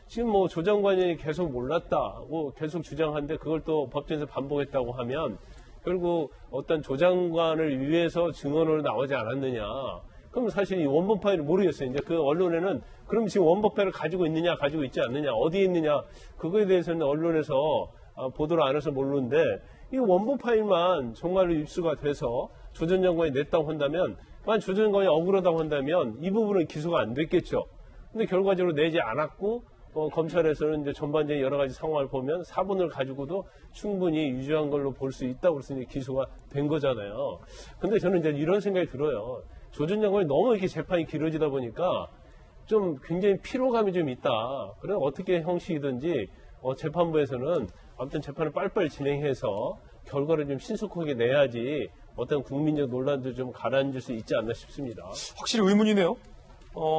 지금 조 장관이 계속 몰랐다고 계속 주장하는데 그걸 또 법정에서 반복했다고 하면 결국 어떤 조 장관을 위해서 증언으로 나오지 않았느냐. 그럼 사실 이 원본 파일을 모르겠어요. 이제 그 언론에는 그럼 지금 원본 파일을 가지고 있느냐, 가지고 있지 않느냐, 어디에 있느냐, 그거에 대해서는 언론에서 보도를 안 해서 모르는데 이 원본 파일만 정말로 입수가 돼서 조 전 장관이 냈다고 한다면, 만약 조 전 장관이 억울하다고 한다면 이 부분은 기소가 안 됐겠죠. 근데 결과적으로 내지 않았고 검찰에서는 이제 전반적인 여러 가지 상황을 보면 사본을 가지고도 충분히 유죄한 걸로 볼 수 있다고 해서 이제 기소가 된 거잖아요. 근데 저는 이제 이런 생각이 들어요. 조 전 장관이 너무 이렇게 재판이 길어지다 보니까 좀 굉장히 피로감이 좀 있다. 그래서 어떻게 형식이든지 재판부에서는 아무튼 재판을 빨리빨리 진행해서 결과를 좀 신속하게 내야지 어떤 국민적 논란도 좀 가라앉을 수 있지 않나 싶습니다. 확실히 의문이네요.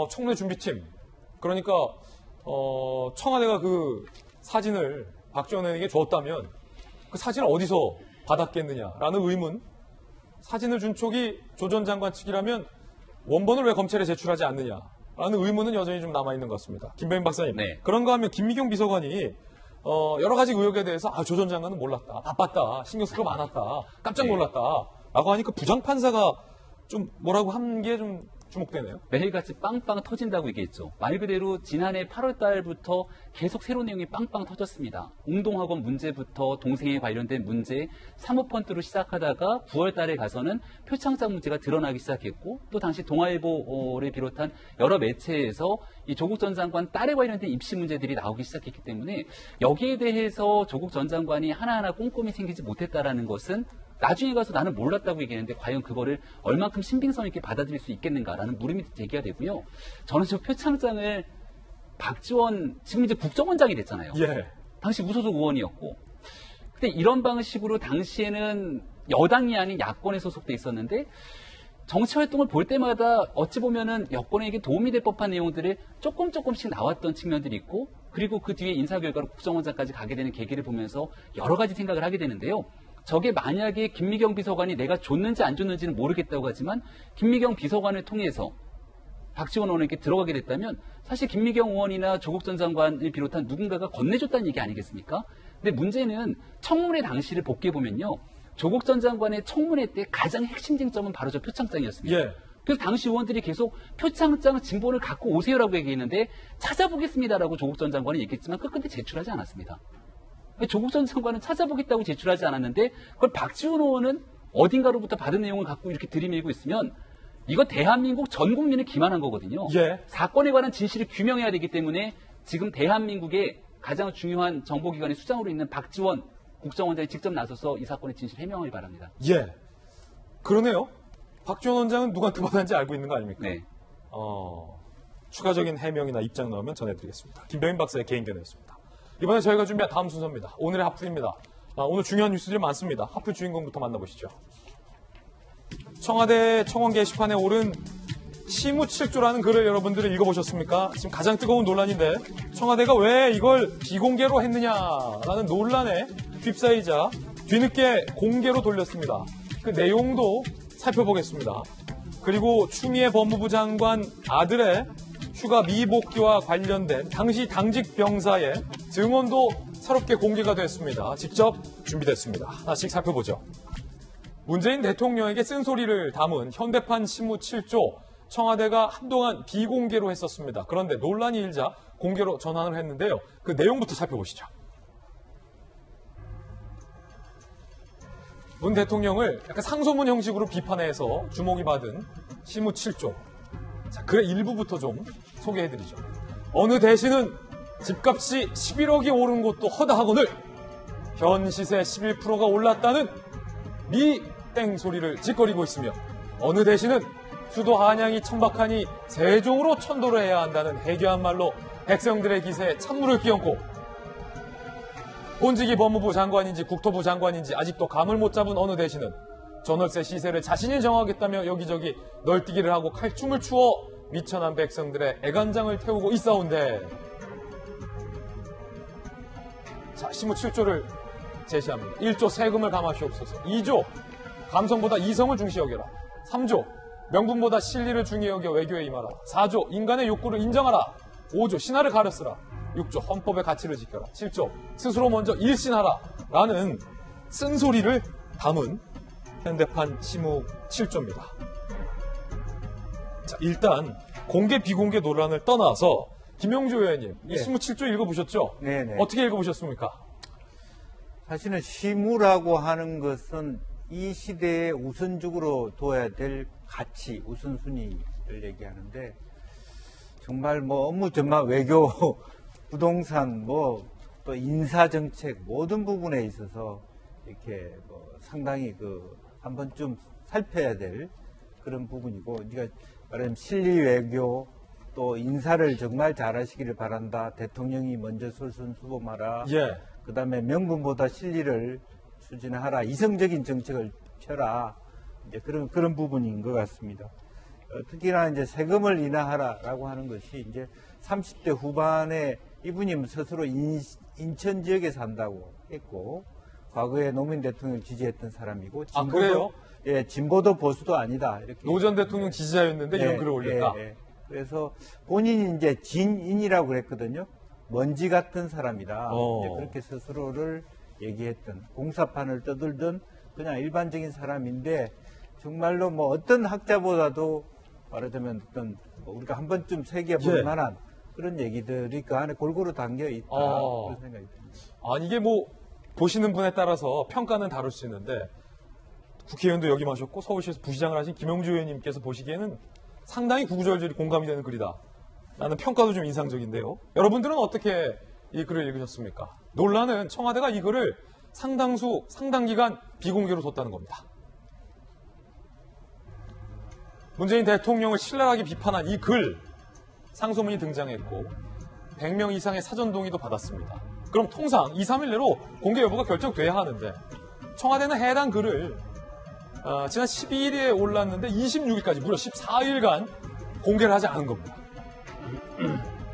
청문회 준비팀. 그러니까 청와대가 그 사진을 박지원 의원에게 줬다면 그 사진을 어디서 받았겠느냐라는 의문. 사진을 준 쪽이 조 전 장관 측이라면 원본을 왜 검찰에 제출하지 않느냐라는 의문은 여전히 좀 남아있는 것 같습니다. 김병민 박사님. 네. 그런가 하면 김미경 비서관이 여러 가지 의혹에 대해서 조 전 장관은 몰랐다. 바빴다. 신경 쓸 거 많았다. 깜짝 놀랐다. 라고 하니까 부장판사가 좀 뭐라고 한 게 좀 주목되네요. 매일같이 빵빵 터진다고 얘기했죠. 말 그대로 지난해 8월 달부터 계속 새로운 내용이 빵빵 터졌습니다. 웅동학원 문제부터 동생에 관련된 문제, 사모펀드로 시작하다가 9월 달에 가서는 표창장 문제가 드러나기 시작했고 또 당시 동아일보를 비롯한 여러 매체에서 이 조국 전 장관 딸에 관련된 입시 문제들이 나오기 시작했기 때문에 여기에 대해서 조국 전 장관이 하나하나 꼼꼼히 챙기지 못했다라는 것은 나중에 가서 나는 몰랐다고 얘기했는데 과연 그거를 얼만큼 신빙성 있게 받아들일 수 있겠는가라는 물음이 제기가 되고요. 저는 저 표창장을 박지원 지금 이제 국정원장이 됐잖아요. 예. 당시 무소속 의원이었고 근데 이런 방식으로 당시에는 여당이 아닌 야권에 소속돼 있었는데 정치 활동을 볼 때마다 어찌 보면은 여권에게 도움이 될 법한 내용들을 조금씩 나왔던 측면들이 있고 그리고 그 뒤에 인사 결과로 국정원장까지 가게 되는 계기를 보면서 여러 가지 생각을 하게 되는데요. 저게 만약에 김미경 비서관이 내가 줬는지 안 줬는지는 모르겠다고 하지만 김미경 비서관을 통해서 박지원 의원에게 들어가게 됐다면 사실 김미경 의원이나 조국 전 장관을 비롯한 누군가가 건네줬다는 얘기 아니겠습니까? 근데 문제는 청문회 당시를 복귀해보면요. 조국 전 장관의 청문회 때 가장 핵심 쟁점은 바로 저 표창장이었습니다. 예. 그래서 당시 의원들이 계속 표창장 진본을 갖고 오세요라고 얘기했는데 찾아보겠습니다라고 조국 전 장관이 얘기했지만 끝끝내 제출하지 않았습니다. 조국 전 장관은 찾아보겠다고 제출하지 않았는데 그걸 박지원 의원은 어딘가로부터 받은 내용을 갖고 이렇게 들이밀고 있으면 이거 대한민국 전 국민을 기만한 거거든요. 예. 사건에 관한 진실을 규명해야 되기 때문에 지금 대한민국의 가장 중요한 정보기관의 수장으로 있는 박지원 국정원장이 직접 나서서 이 사건의 진실 해명을 바랍니다. 예. 그러네요. 박지원 원장은 누구한테 받았는지 알고 있는 거 아닙니까? 네. 추가적인 해명이나 입장 나오면 전해드리겠습니다. 김병민 박사의 개인 견해였습니다. 이번에 저희가 준비한 다음 순서입니다. 오늘의 핫플입니다. 오늘 중요한 뉴스들이 많습니다. 핫플 주인공부터 만나보시죠. 청와대 청원 게시판에 오른 시무칠조라는 글을 여러분들이 읽어보셨습니까? 지금 가장 뜨거운 논란인데 청와대가 왜 이걸 비공개로 했느냐라는 논란에 휩싸이자 뒤늦게 공개로 돌렸습니다. 그 내용도 살펴보겠습니다. 그리고 추미애 법무부 장관 아들의 휴가 미복귀와 관련된 당시 당직 병사의 증언도 새롭게 공개가 됐습니다. 직접 준비됐습니다. 하나씩 살펴보죠. 문재인 대통령에게 쓴소리를 담은 현대판 신무 7조 청와대가 한동안 비공개로 했었습니다. 그런데 논란이 일자 공개로 전환을 했는데요. 그 내용부터 살펴보시죠. 문 대통령을 약간 상소문 형식으로 비판해서 주목이 받은 신무 7조. 자, 글의 일부부터 좀 소개해드리죠. 어느 대신은 집값이 11억이 오른 것도 허다하거늘 현 시세 11%가 올랐다는 미땡 소리를 짓거리고 있으며 어느 대신은 수도 한양이 천박하니 세종으로 천도를 해야 한다는 해괴한 말로 백성들의 기세에 찬물을 끼얹고 본직이 법무부 장관인지 국토부 장관인지 아직도 감을 못 잡은 어느 대신은 전월세 시세를 자신이 정하겠다며 여기저기 널뛰기를 하고 칼춤을 추어 미천한 백성들의 애간장을 태우고 있사온데 자, 시무 7조를 제시합니다. 1조 세금을 감하시옵소서. 2조 감성보다 이성을 중시 여겨라. 3조 명분보다 실리를 중히 여겨 외교에 임하라. 4조 인간의 욕구를 인정하라. 5조 신하를 가르쓰라. 6조 헌법의 가치를 지켜라. 7조 스스로 먼저 일신하라. 라는 쓴소리를 담은 현대판 시무 7조입니다. 자, 일단 공개 비공개 논란을 떠나서 김영주 의원님, 이 시무 7조 읽어보셨죠? 네네. 어떻게 읽어보셨습니까? 사실은 시무라고 하는 것은 이 시대에 우선적으로 둬야 될 가치, 우선순위를 얘기하는데 정말 뭐 업무 전반, 외교, 부동산, 뭐 또 인사정책 모든 부분에 있어서 이렇게 뭐 상당히 한 번쯤 살펴야 될 그런 부분이고, 우리가 말하자면 실리 외교 또 인사를 정말 잘하시기를 바란다. 대통령이 먼저 솔선수범하라. 예. 그다음에 명분보다 실리를 추진하라. 이성적인 정책을 펴라. 이제 그런 부분인 것 같습니다. 특히나 이제 세금을 인하하라라고 하는 것이 이제 30대 후반에 이분이 스스로 인천 지역에 산다고 했고, 과거에 노무현 대통령을 지지했던 사람이고, 아, 그래요? 예, 진보도 보수도 아니다. 이렇게. 노 전 대통령 지지자였는데 이런 글을 올렸다. 그래서 본인이 이제 진인이라고 그랬거든요. 먼지 같은 사람이다. 이제 그렇게 스스로를 얘기했던, 공사판을 떠들던 그냥 일반적인 사람인데, 정말로 뭐 어떤 학자보다도 말하자면 어떤 뭐 우리가 한 번쯤 새겨볼 예. 만한 그런 얘기들이 그 안에 골고루 담겨 있다. 그런 생각이 듭니다. 아, 이게 뭐 보시는 분에 따라서 평가는 다를 수 있는데 국회의원도 역임하셨고 서울시에서 부시장을 하신 김영주 의원님께서 보시기에는 상당히 구구절절이 공감이 되는 글이다 라는 평가도 좀 인상적인데요. 여러분들은 어떻게 이 글을 읽으셨습니까? 논란은 청와대가 이 글을 상당 기간 비공개로 뒀다는 겁니다. 문재인 대통령을 신랄하게 비판한 이 글, 상소문이 등장했고 100명 이상의 사전 동의도 받았습니다. 그럼 통상 2, 3일 내로 공개 여부가 결정돼야 하는데 청와대는 해당 글을 지난 12일에 올랐는데 26일까지 무려 14일간 공개를 하지 않은 겁니다.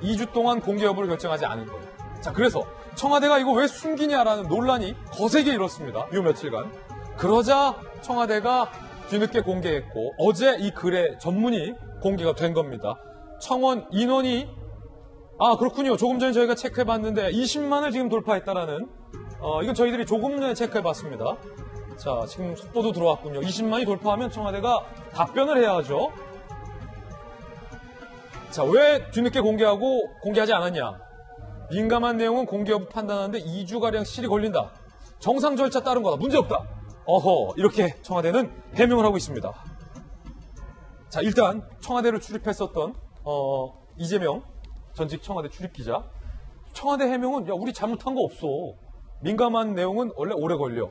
2주 동안 공개 여부를 결정하지 않은 거예요. 자, 그래서 청와대가 이거 왜 숨기냐라는 논란이 거세게 일었습니다. 요 며칠간. 그러자 청와대가 뒤늦게 공개했고 어제 이 글의 전문이 공개가 된 겁니다. 청원 인원이 그렇군요. 조금 전에 저희가 체크해봤는데 20만을 지금 돌파했다라는 이건 저희들이 조금 전에 체크해봤습니다. 자, 지금 속보도 들어왔군요. 20만이 돌파하면 청와대가 답변을 해야 하죠. 자, 왜 뒤늦게 공개하고 공개하지 않았냐? 민감한 내용은 공개 여부 판단하는데 2주가량 시일이 걸린다. 정상 절차 따른 거다. 문제없다. 이렇게 청와대는 해명을 하고 있습니다. 자, 일단 청와대를 출입했었던 이재명 전직 청와대 출입기자. 청와대 해명은 야, 우리 잘못한 거 없어. 민감한 내용은 원래 오래 걸려.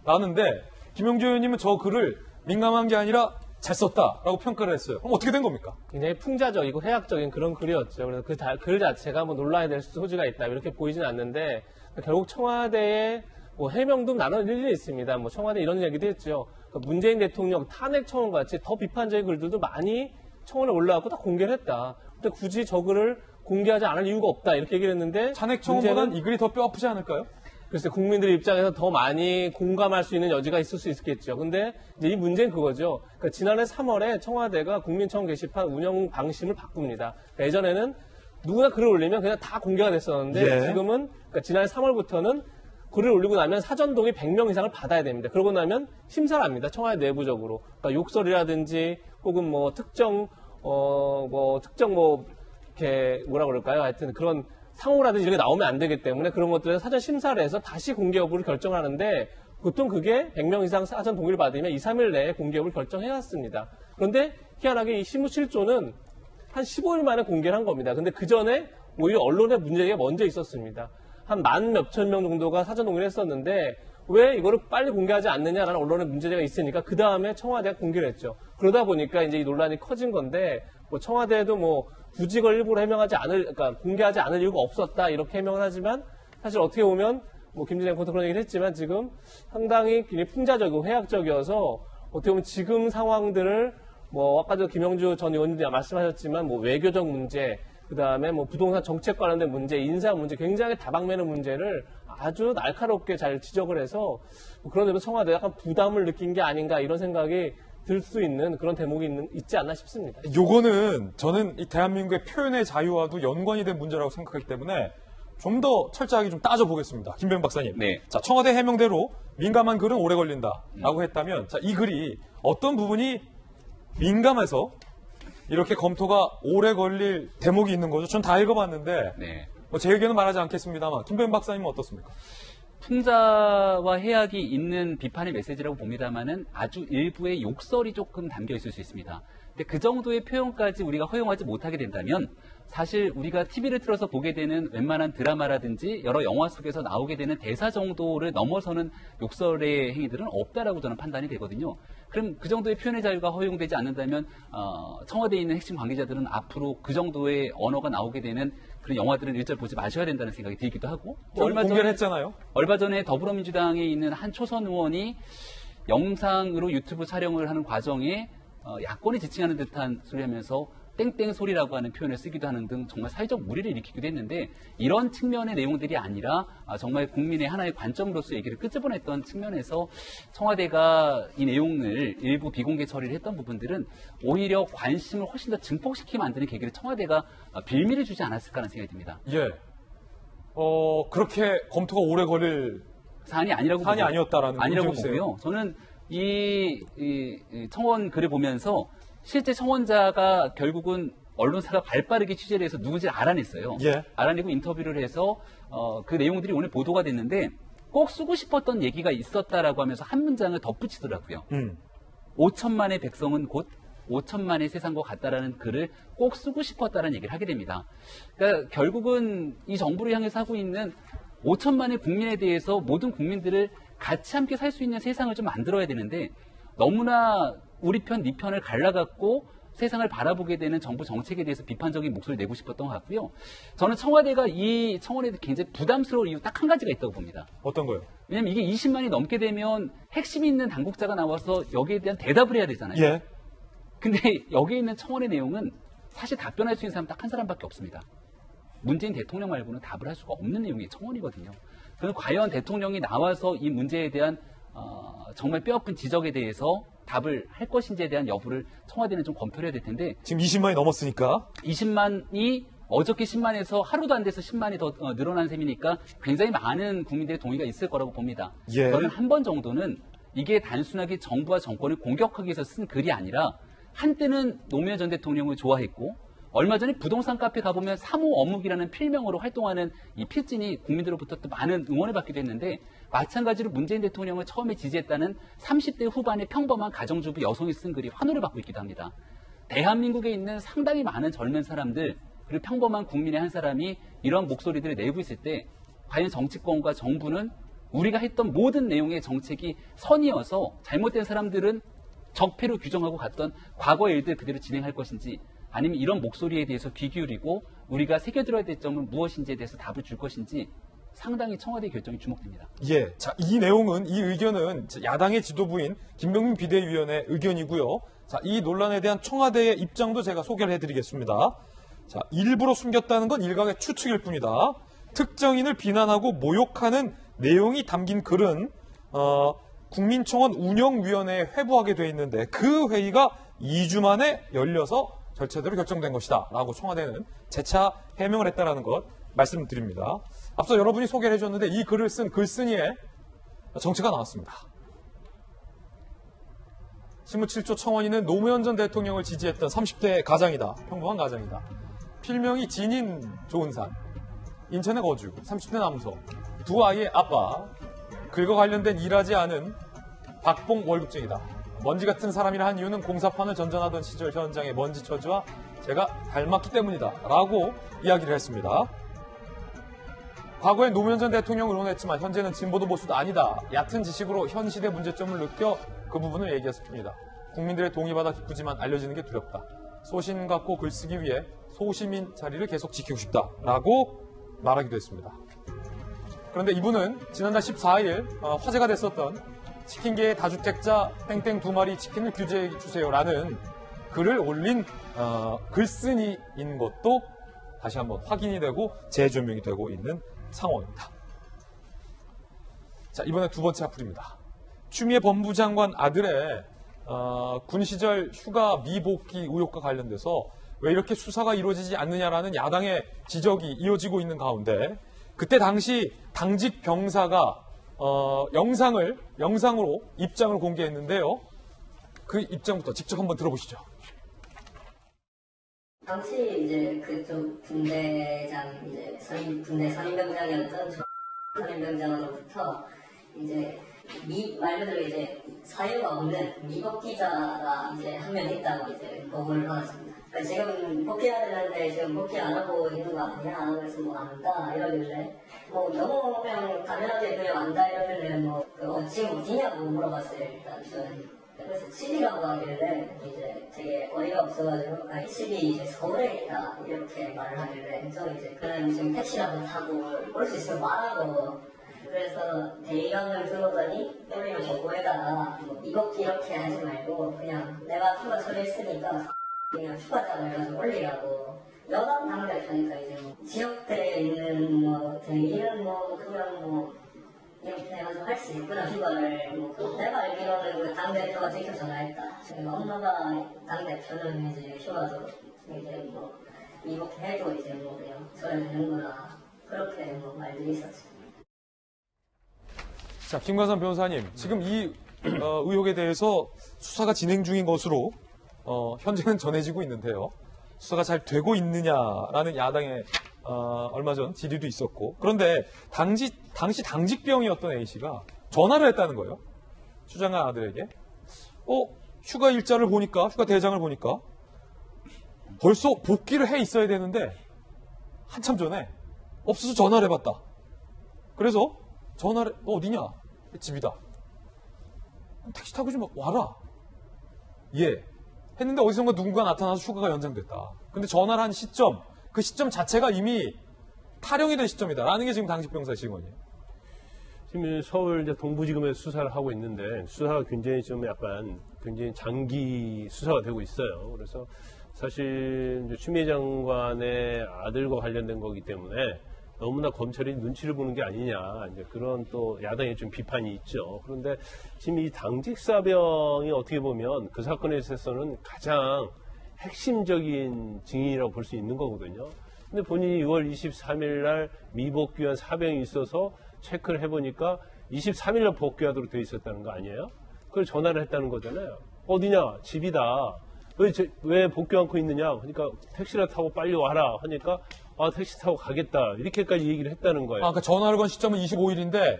라는데 김영주 의원님은 저 글을 민감한 게 아니라 잘 썼다라고 평가를 했어요. 그럼 어떻게 된 겁니까? 굉장히 풍자적이고 해학적인 그런 글이었죠. 그래서 글 자체가 뭐 논란이 될 소지가 있다 이렇게 보이진 않는데 결국 청와대의 뭐 해명도 나눠 일리 있습니다. 뭐 청와대 이런 얘기도 했죠. 그러니까 문재인 대통령 탄핵 청원 같이 더 비판적인 글들도 많이 청원에 올라왔고 다 공개를 했다. 근데 굳이 저 글을 공개하지 않을 이유가 없다. 이렇게 얘기를 했는데 탄핵 청원보단 이 글이 더 뼈 아프지 않을까요? 글쎄 국민들 입장에서 더 많이 공감할 수 있는 여지가 있을 수 있겠죠. 근데 이제 이 문제는 그거죠. 그러니까 지난해 3월에 청와대가 국민청원 게시판 운영 방침을 바꿉니다. 그러니까 예전에는 누구나 글을 올리면 그냥 다 공개가 됐었는데 예. 지금은 그러니까 지난해 3월부터는 글을 올리고 나면 사전 동의 100명 이상을 받아야 됩니다. 그러고 나면 심사를 합니다. 청와대 내부적으로. 그러니까 욕설이라든지 혹은 뭐 특정 이렇게 뭐라 그럴까요? 하여튼 그런 상호라든지 이런 게 나오면 안 되기 때문에 그런 것들에 사전 심사를 해서 다시 공개 여부를 결정하는데 보통 그게 100명 이상 사전 동의를 받으면 2, 3일 내에 공개 여부를 결정해왔습니다. 그런데 희한하게 이 신무 7조는 한 15일 만에 공개를 한 겁니다. 근데 그 전에 오히려 언론의 문제가 먼저 있었습니다. 한 만 몇천 명 정도가 사전 동의를 했었는데 왜 이거를 빨리 공개하지 않느냐라는 언론의 문제가 있으니까 그 다음에 청와대가 공개를 했죠. 그러다 보니까 이제 이 논란이 커진 건데 뭐 청와대도 뭐 굳이 그걸 일부러 그러니까 공개하지 않을 이유가 없었다 이렇게 해명을 하지만 사실 어떻게 보면 뭐 김진애 앵커도 그런 얘기를 했지만 지금 상당히 굉장히 풍자적이고 회학적이어서 어떻게 보면 지금 상황들을 뭐 아까도 김영주 전 의원님이 말씀하셨지만 뭐 외교적 문제 그다음에 뭐 부동산 정책 관련된 문제, 인사 문제, 굉장히 다방면의 문제를 아주 날카롭게 잘 지적을 해서 뭐 그런 점에서 청와대가 약간 부담을 느낀 게 아닌가 이런 생각이 들 수 있는 그런 대목이 있지 않나 싶습니다. 요거는 저는 이 대한민국의 표현의 자유와도 연관이 된 문제라고 생각하기 때문에 좀 더 철저하게 좀 따져보겠습니다. 김병 박사님. 네. 자, 청와대 해명대로 민감한 글은 오래 걸린다라고 했다면, 자, 이 글이 어떤 부분이 민감해서 이렇게 검토가 오래 걸릴 대목이 있는 거죠? 전 다 읽어봤는데, 네. 뭐 제 의견은 말하지 않겠습니다만, 김병 박사님은 어떻습니까? 풍자와 해악이 있는 비판의 메시지라고 봅니다만은 아주 일부의 욕설이 조금 담겨 있을 수 있습니다. 근데 그 정도의 표현까지 우리가 허용하지 못하게 된다면 사실 우리가 TV를 틀어서 보게 되는 웬만한 드라마라든지 여러 영화 속에서 나오게 되는 대사 정도를 넘어서는 욕설의 행위들은 없다라고 저는 판단이 되거든요. 그럼 그 정도의 표현의 자유가 허용되지 않는다면 청와대에 있는 핵심 관계자들은 앞으로 그 정도의 언어가 나오게 되는 그런 영화들은 일절 보지 마셔야 된다는 생각이 들기도 하고 공개를 했잖아요. 얼마 전에 더불어민주당에 있는 한 초선 의원이 영상으로 유튜브 촬영을 하는 과정에 야권이 지칭하는 듯한 소리 하면서 땡땡 소리라고 하는 표현을 쓰기도 하는 등 정말 사회적 물의를 일으키기도 했는데 이런 측면의 내용들이 아니라 정말 국민의 하나의 관점으로서 얘기를 끄집어냈던 측면에서 청와대가 이 내용을 일부 비공개 처리를 했던 부분들은 오히려 관심을 훨씬 더 증폭시키게 만드는 계기를 청와대가 빌미를 주지 않았을까 하는 생각이 듭니다. 예. 그렇게 검토가 오래 걸릴 사안이 아니라고 사안이 아니었다라는 아니라고 문제일세요? 보고요. 저는 이 청원 글을 보면서 실제 청원자가 결국은 언론사가 발빠르게 취재를 해서 누군지 알아냈어요. 예. 알아내고 인터뷰를 해서 그 내용들이 오늘 보도가 됐는데 꼭 쓰고 싶었던 얘기가 있었다라고 하면서 한 문장을 덧붙이더라고요. 5천만의 백성은 곧 5천만의 세상과 같다라는 글을 꼭 쓰고 싶었다는 얘기를 하게 됩니다. 그러니까 결국은 이 정부를 향해서 하고 있는 5천만의 국민에 대해서 모든 국민들을 같이 함께 살 수 있는 세상을 좀 만들어야 되는데 너무나 우리 편, 네 편을 갈라갖고 세상을 바라보게 되는 정부 정책에 대해서 비판적인 목소리를 내고 싶었던 것 같고요. 저는 청와대가 이 청원에 굉장히 부담스러운 이유 딱 한 가지가 있다고 봅니다. 어떤 거요? 왜냐면 이게 20만이 넘게 되면 핵심 있는 당국자가 나와서 여기에 대한 대답을 해야 되잖아요. 예. 근데 여기에 있는 청원의 내용은 사실 답변할 수 있는 사람 딱 한 사람밖에 없습니다. 문재인 대통령 말고는 답을 할 수가 없는 내용이 청원이거든요. 그럼 과연 대통령이 나와서 이 문제에 대한 정말 뼈아픈 지적에 대해서 답을 할 것인지에 대한 여부를 청와대는 좀 검토를 해야 될 텐데 지금 20만이 넘었으니까 20만이 어저께 10만에서 하루도 안 돼서 10만이 더 늘어난 셈이니까 굉장히 많은 국민들의 동의가 있을 거라고 봅니다. 예. 저는 한 번 정도는 이게 단순하게 정부와 정권을 공격하기 위해서 쓴 글이 아니라 한때는 노무현 전 대통령을 좋아했고 얼마 전에 부동산 카페 가보면 3호 어묵이라는 필명으로 활동하는 이 필진이 국민들로부터 또 많은 응원을 받기도 했는데 마찬가지로 문재인 대통령을 처음에 지지했다는 30대 후반의 평범한 가정주부 여성이 쓴 글이 환호를 받고 있기도 합니다. 대한민국에 있는 상당히 많은 젊은 사람들 그리고 평범한 국민의 한 사람이 이런 목소리들을 내고 있을 때 과연 정치권과 정부는 우리가 했던 모든 내용의 정책이 선이어서 잘못된 사람들은 적폐로 규정하고 갔던 과거의 일들 그대로 진행할 것인지 아니면 이런 목소리에 대해서 귀 기울이고 우리가 새겨들어야 될 점은 무엇인지에 대해서 답을 줄 것인지 상당히 청와대 결정이 주목됩니다. 예. 자, 이 내용은, 이 의견은 야당의 지도부인 김병민 비대위원의 의견이고요. 자, 이 논란에 대한 청와대의 입장도 제가 소개를 해드리겠습니다. 자, 일부러 숨겼다는 건 일각의 추측일 뿐이다. 특정인을 비난하고 모욕하는 내용이 담긴 글은 국민청원 운영위원회에 회부하게 돼 있는데 그 회의가 2주 만에 열려서 절차대로 결정된 것이다 라고 청와대는 재차 해명을 했다라는 것 말씀드립니다. 앞서 여러분이 소개를 해줬는데 이 글을 쓴 글쓴이의 정체가 나왔습니다. 신문 7조 청원인은 노무현 전 대통령을 지지했던 30대 가장이다. 평범한 가장이다. 필명이 진인 조은산, 인천에 거주, 30대 남성, 두 아이의 아빠, 글과 관련된 일하지 않은 박봉 월급쟁이다. 먼지 같은 사람이라 한 이유는 공사판을 전전하던 시절 현장의 먼지 처지와 제가 닮았기 때문이다 라고 이야기를 했습니다. 과거에 노무현 전 대통령을 응원했지만 현재는 진보도 보수도 아니다. 얕은 지식으로 현 시대 문제점을 느껴 그 부분을 얘기했습니다. 국민들의 동의받아 기쁘지만 알려지는 게 두렵다. 소신 갖고 글쓰기 위해 소시민 자리를 계속 지키고 싶다 라고 말하기도 했습니다. 그런데 이분은 지난달 14일 화제가 됐었던 치킨계의 다주택자 땡땡 2마리 치킨을 규제해 주세요라는 글을 올린 글쓴이인 것도 다시 한번 확인이 되고 재조명이 되고 있는 상황입니다. 자, 이번에 두 번째 악플입니다. 추미애 법무장관 아들의 군 시절 휴가 미복귀 의혹과 관련돼서 왜 이렇게 수사가 이루어지지 않느냐라는 야당의 지적이 이어지고 있는 가운데 그때 당시 당직 병사가 영상으로 입장을 공개했는데요. 그 입장부터 직접 한번 들어보시죠. 당시 이제 그쪽 분대장 이제 군대 선임병장이었던 선임병장으로부터 이제 말 그대로 이제 사유가 없는 미복 기자가 이제 한 명 있다고 이제 보고를 받았습니다. 그러니까 지금 복귀해야 되는데 지금 복귀 안 하고 있는 거 아니냐? 그래서 뭐 안다 이러길래 뭐 너무 그냥 당연하게 그냥 안다 이러길래 지금 어디냐고 물어봤어요. 일단 저는. 그래서 10이라고 하길래 이제 되게 어이가 없어가지고 아니 10이 이제 서울에 있다 이렇게 말을 하길래 저 이제 그냥 지금 택시라도 타고 올 수 있으면 말하고 그래서 대의감을 들어보더니 우리는 보고에다가 미복귀 이렇게 하지 말고 그냥 내가 휴가 처리했으니까 그냥 휴가장을 가서 올리라고 여당 당대표니까 이제 지역대에 있는 대의는 그냥 이렇게 해가지고 할 수 있구나 휴가를 내가 알기로는 당대표가 직접 전화했다. 엄마가 당대표는 이제 휴가도 이제 미복귀 해도 이제 그냥 저래 되는구나 그렇게 말들이 있었죠. 자, 김관선 변호사님, 지금 이 의혹에 대해서 수사가 진행 중인 것으로 현재는 전해지고 있는데요. 수사가 잘 되고 있느냐라는 야당의 얼마 전 질의도 있었고 그런데 당시 당직병이었던 A씨가 전화를 했다는 거예요. 추 장관 아들에게. 휴가 일자를 보니까 휴가 대장을 보니까 벌써 복귀를 해 있어야 되는데 한참 전에 없어서 전화를 해봤다. 그래서 전화를 어디냐? 집이다. 택시 타고 좀 와라. 예. 했는데 어디선가 누군가 나타나서 휴가가 연장됐다. 근데 전화를 한 시점, 그 시점 자체가 이미 탈영이 된 시점이다라는 게 지금 당직병사의 증언이에요. 지금 서울 이제 동부지검에서 수사를 하고 있는데 수사가 굉장히 굉장히 장기 수사가 되고 있어요. 그래서 사실 이제 추미애 장관의 아들과 관련된 거기 때문에 너무나 검찰이 눈치를 보는 게 아니냐 이제 그런 또 야당의 좀 비판이 있죠. 그런데 지금 이 당직사병이 어떻게 보면 그 사건에 있어서는 가장 핵심적인 증인이라고 볼 수 있는 거거든요. 근데 본인이 6월 23일 날 미복귀한 사병이 있어서 체크를 해보니까 23일 날 복귀하도록 돼 있었다는 거 아니에요? 그걸 전화를 했다는 거잖아요. 어디냐? 집이다. 왜 복귀 않고 있느냐? 그러니까 택시를 타고 빨리 와라 하니까 택시 타고 가겠다. 이렇게까지 얘기를 했다는 거예요. 그러니까 전화를 건 시점은 25일인데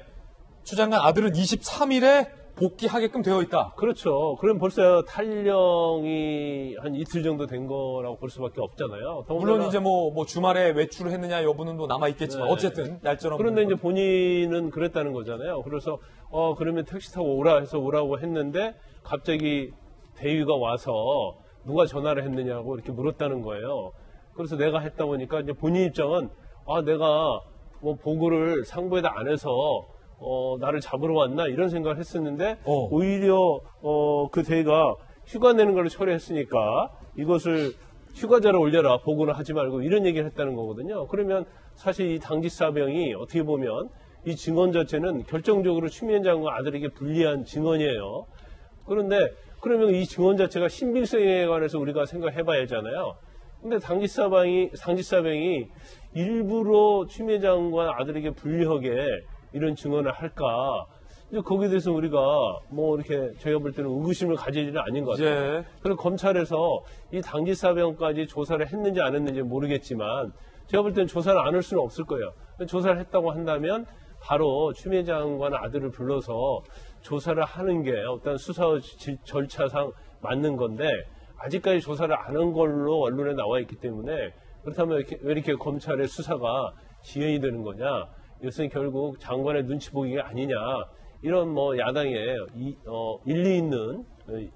추 장관 아들은 23일에 복귀하게끔 되어 있다. 그렇죠. 그럼 벌써 탈령이 한 이틀 정도 된 거라고 볼 수밖에 없잖아요. 물론 이제 뭐 주말에 외출을 했느냐 여부는 뭐 남아 있겠지만 네. 어쨌든 날짜는 그런데 이제 본인은 그랬다는 거잖아요. 그래서 그러면 택시 타고 오라 해서 오라고 했는데 갑자기 대위가 와서 누가 전화를 했느냐고 이렇게 물었다는 거예요. 그래서 내가 했다 보니까 이제 본인 입장은 내가 뭐 보고를 상부에다 안 해서 나를 잡으러 왔나 이런 생각을 했었는데 오히려 그 대가 휴가 내는 걸로 처리했으니까 이것을 휴가자로 올려라, 보고는 하지 말고, 이런 얘기를 했다는 거거든요. 그러면 사실 이 당직사병이 어떻게 보면 이 증언 자체는 결정적으로 추미애 장관 아들에게 불리한 증언이에요. 그런데 그러면 이 증언 자체가 신빙성에 관해서 우리가 생각해 봐야 하잖아요. 근데 당직사병이 일부러 추미애 장관 아들에게 불리하게 이런 증언을 할까? 이제 거기에 대해서 우리가 뭐 이렇게 저희가 볼 때는 의구심을 가질 일은 아닌 것 같아요. 그리고 검찰에서 이 당직사병까지 조사를 했는지 안 했는지 모르겠지만 제가 볼 때는 조사를 안 할 수는 없을 거예요. 조사를 했다고 한다면 바로 추미애 장관 아들을 불러서 조사를 하는 게 어떤 수사 절차상 맞는 건데 아직까지 조사를 안 한 걸로 언론에 나와 있기 때문에 그렇다면 왜 이렇게 검찰의 수사가 지연이 되는 거냐? 이것은 결국 장관의 눈치 보기가 아니냐? 이런 뭐 야당의 일리 있는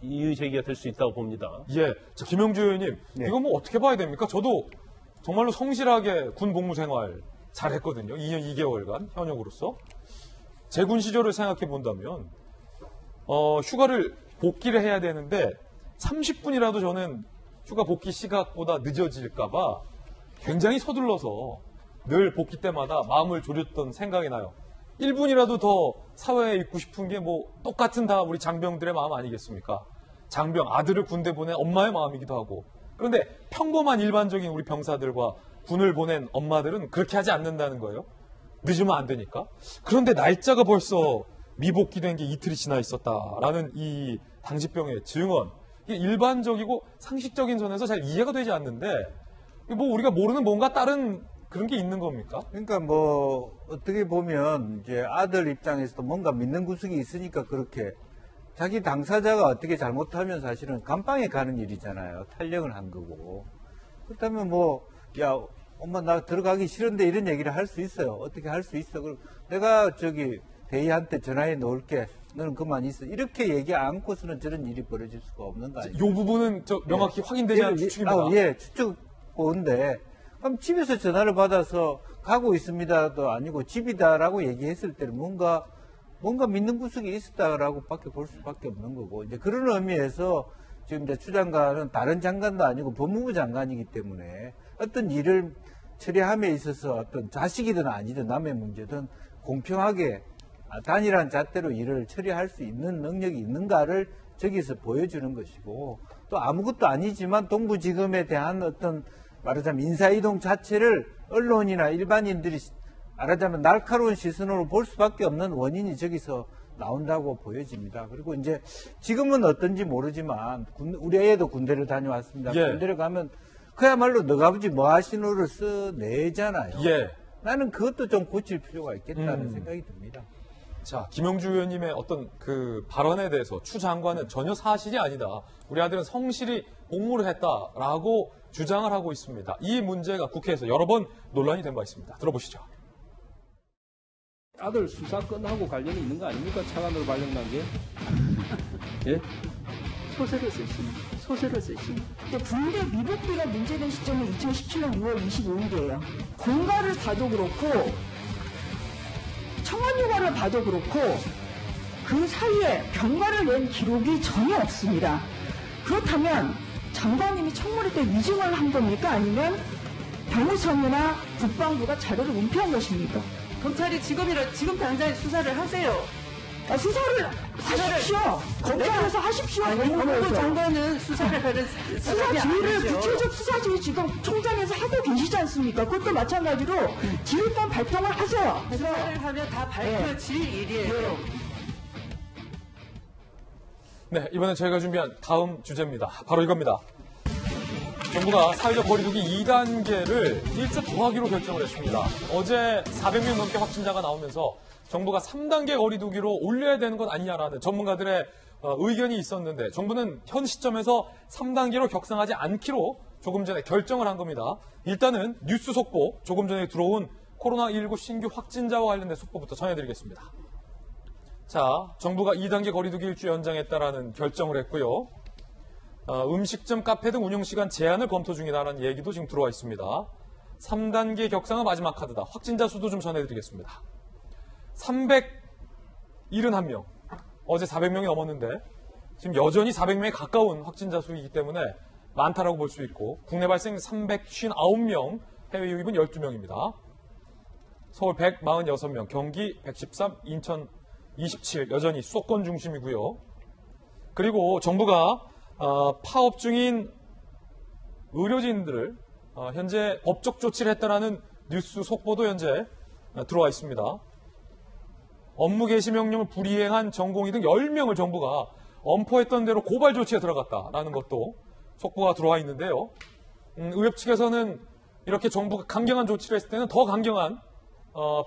이의 제기가 될 수 있다고 봅니다. 예, 자, 김영주 의원님, 이거 뭐 어떻게 봐야 됩니까? 저도 정말로 성실하게 군 복무 생활 잘했거든요. 2년 2개월간 현역으로서. 제 군 시절을 생각해 본다면 휴가를 복귀를 해야 되는데 30분이라도 저는 휴가 복귀 시각보다 늦어질까봐 굉장히 서둘러서 늘 복귀 때마다 마음을 졸였던 생각이 나요. 1분이라도 더 사회에 있고 싶은 게 뭐 똑같은 다 우리 장병들의 마음 아니겠습니까? 장병, 아들을 군대 보낸 엄마의 마음이기도 하고. 그런데 평범한 일반적인 우리 병사들과 군을 보낸 엄마들은 그렇게 하지 않는다는 거예요. 늦으면 안 되니까. 그런데 날짜가 벌써 미복귀된 게 이틀이 지나 있었다라는 이 당직병의 증언. 이게 일반적이고 상식적인 선에서 잘 이해가 되지 않는데 뭐 우리가 모르는 뭔가 다른 그런 게 있는 겁니까? 그러니까 뭐 어떻게 보면 이제 아들 입장에서도 뭔가 믿는 구석이 있으니까 그렇게 자기 당사자가 어떻게 잘못하면 사실은 감방에 가는 일이잖아요. 탈령을 한 거고. 그렇다면 뭐 야 엄마 나 들어가기 싫은데 이런 얘기를 할 수 있어요. 어떻게 할 수 있어? 그럼 내가 저기 대의한테 전화해 놓을게. 너는 그만 있어. 이렇게 얘기 않고서는 저런 일이 벌어질 수가 없는 거 아니에요? 이 부분은 명확히 확인되지 않은 추측입니다. 예, 추측 보는데 그럼 집에서 전화를 받아서 가고 있습니다도 아니고 집이다라고 얘기했을 때는 뭔가 믿는 구석이 있었다라고 밖에 볼 수밖에 없는 거고 이제 그런 의미에서 지금 이제 추 장관은 다른 장관도 아니고 법무부 장관이기 때문에 어떤 일을 처리함에 있어서 어떤 자식이든 아니든 남의 문제든 공평하게 단일한 잣대로 일을 처리할 수 있는 능력이 있는가를 저기서 보여주는 것이고 또 아무것도 아니지만 동부지검에 대한 어떤 말하자면 인사이동 자체를 언론이나 일반인들이 말하자면 날카로운 시선으로 볼 수밖에 없는 원인이 저기서 나온다고 보여집니다. 그리고 이제 지금은 어떤지 모르지만 우리 애도 군대를 다녀왔습니다. 예. 군대를 가면 그야말로 너가 아버지 뭐 하시노를 써내잖아요. 예. 나는 그것도 좀 고칠 필요가 있겠다는 생각이 듭니다. 자, 김영주 의원님의 어떤 그 발언에 대해서 추 장관은 전혀 사실이 아니다. 우리 아들은 성실히 복무를 했다라고 주장을 하고 있습니다. 이 문제가 국회에서 여러 번 논란이 된 바 있습니다. 들어보시죠. 아들 수사 끝나고 관련이 있는 거 아닙니까? 차관으로 발령난 게? 예? 소설을 쓰십니다. 소설을 쓰십니다. 군대 미복귀가 문제된 시점은 2017년 6월 25일이에요. 공가를 봐도 그렇고 청원휴가를 봐도 그렇고 그 사이에 병가를 낸 기록이 전혀 없습니다. 그렇다면 장관님이 청문회 때 위증을 한 겁니까? 아니면 병무청이나 국방부가 자료를 은폐한 것입니까? 검찰이 지금 당장 수사를 하세요. 수사를 하십시오. 검찰에서 하십시오. 법무부 장관은 수사를 하는 수사 사람이 지휘를 아니죠. 구체적 수사 지휘 지금 총장에서 하고 계시지 않습니까? 그것도 마찬가지로 지휘권 발동을 하세요. 수사를 하면 다 밝혀질 일이에요. 네, 이번엔 저희가 준비한 다음 주제입니다. 바로 이겁니다. 정부가 사회적 거리두기 2단계를 1차 더하기로 결정을 했습니다. 어제 400명 넘게 확진자가 나오면서 정부가 3단계 거리두기로 올려야 되는 것 아니냐라는 전문가들의 의견이 있었는데 정부는 현 시점에서 3단계로 격상하지 않기로 조금 전에 결정을 한 겁니다. 일단은 뉴스 속보, 조금 전에 들어온 코로나19 신규 확진자와 관련된 속보부터 전해드리겠습니다. 자, 정부가 2단계 거리두기 일주 연장했다라는 결정을 했고요. 음식점, 카페 등 운영시간 제한을 검토 중이다라는 얘기도 지금 들어와 있습니다. 3단계 격상은 마지막 카드다. 확진자 수도 좀 전해드리겠습니다. 371명. 어제 400명이 넘었는데 지금 여전히 400명에 가까운 확진자 수이기 때문에 많다라고 볼 수 있고 국내 발생 359명, 해외 유입은 12명입니다. 서울 146명, 경기 113, 인천 27, 여전히 수도권 중심이고요. 그리고 정부가 파업 중인 의료진들을 현재 법적 조치를 했다라는 뉴스 속보도 현재 들어와 있습니다. 업무 개시 명령을 불이행한 전공의 등 10명을 정부가 엄포했던 대로 고발 조치에 들어갔다라는 것도 속보가 들어와 있는데요. 의협 측에서는 이렇게 정부가 강경한 조치를 했을 때는 더 강경한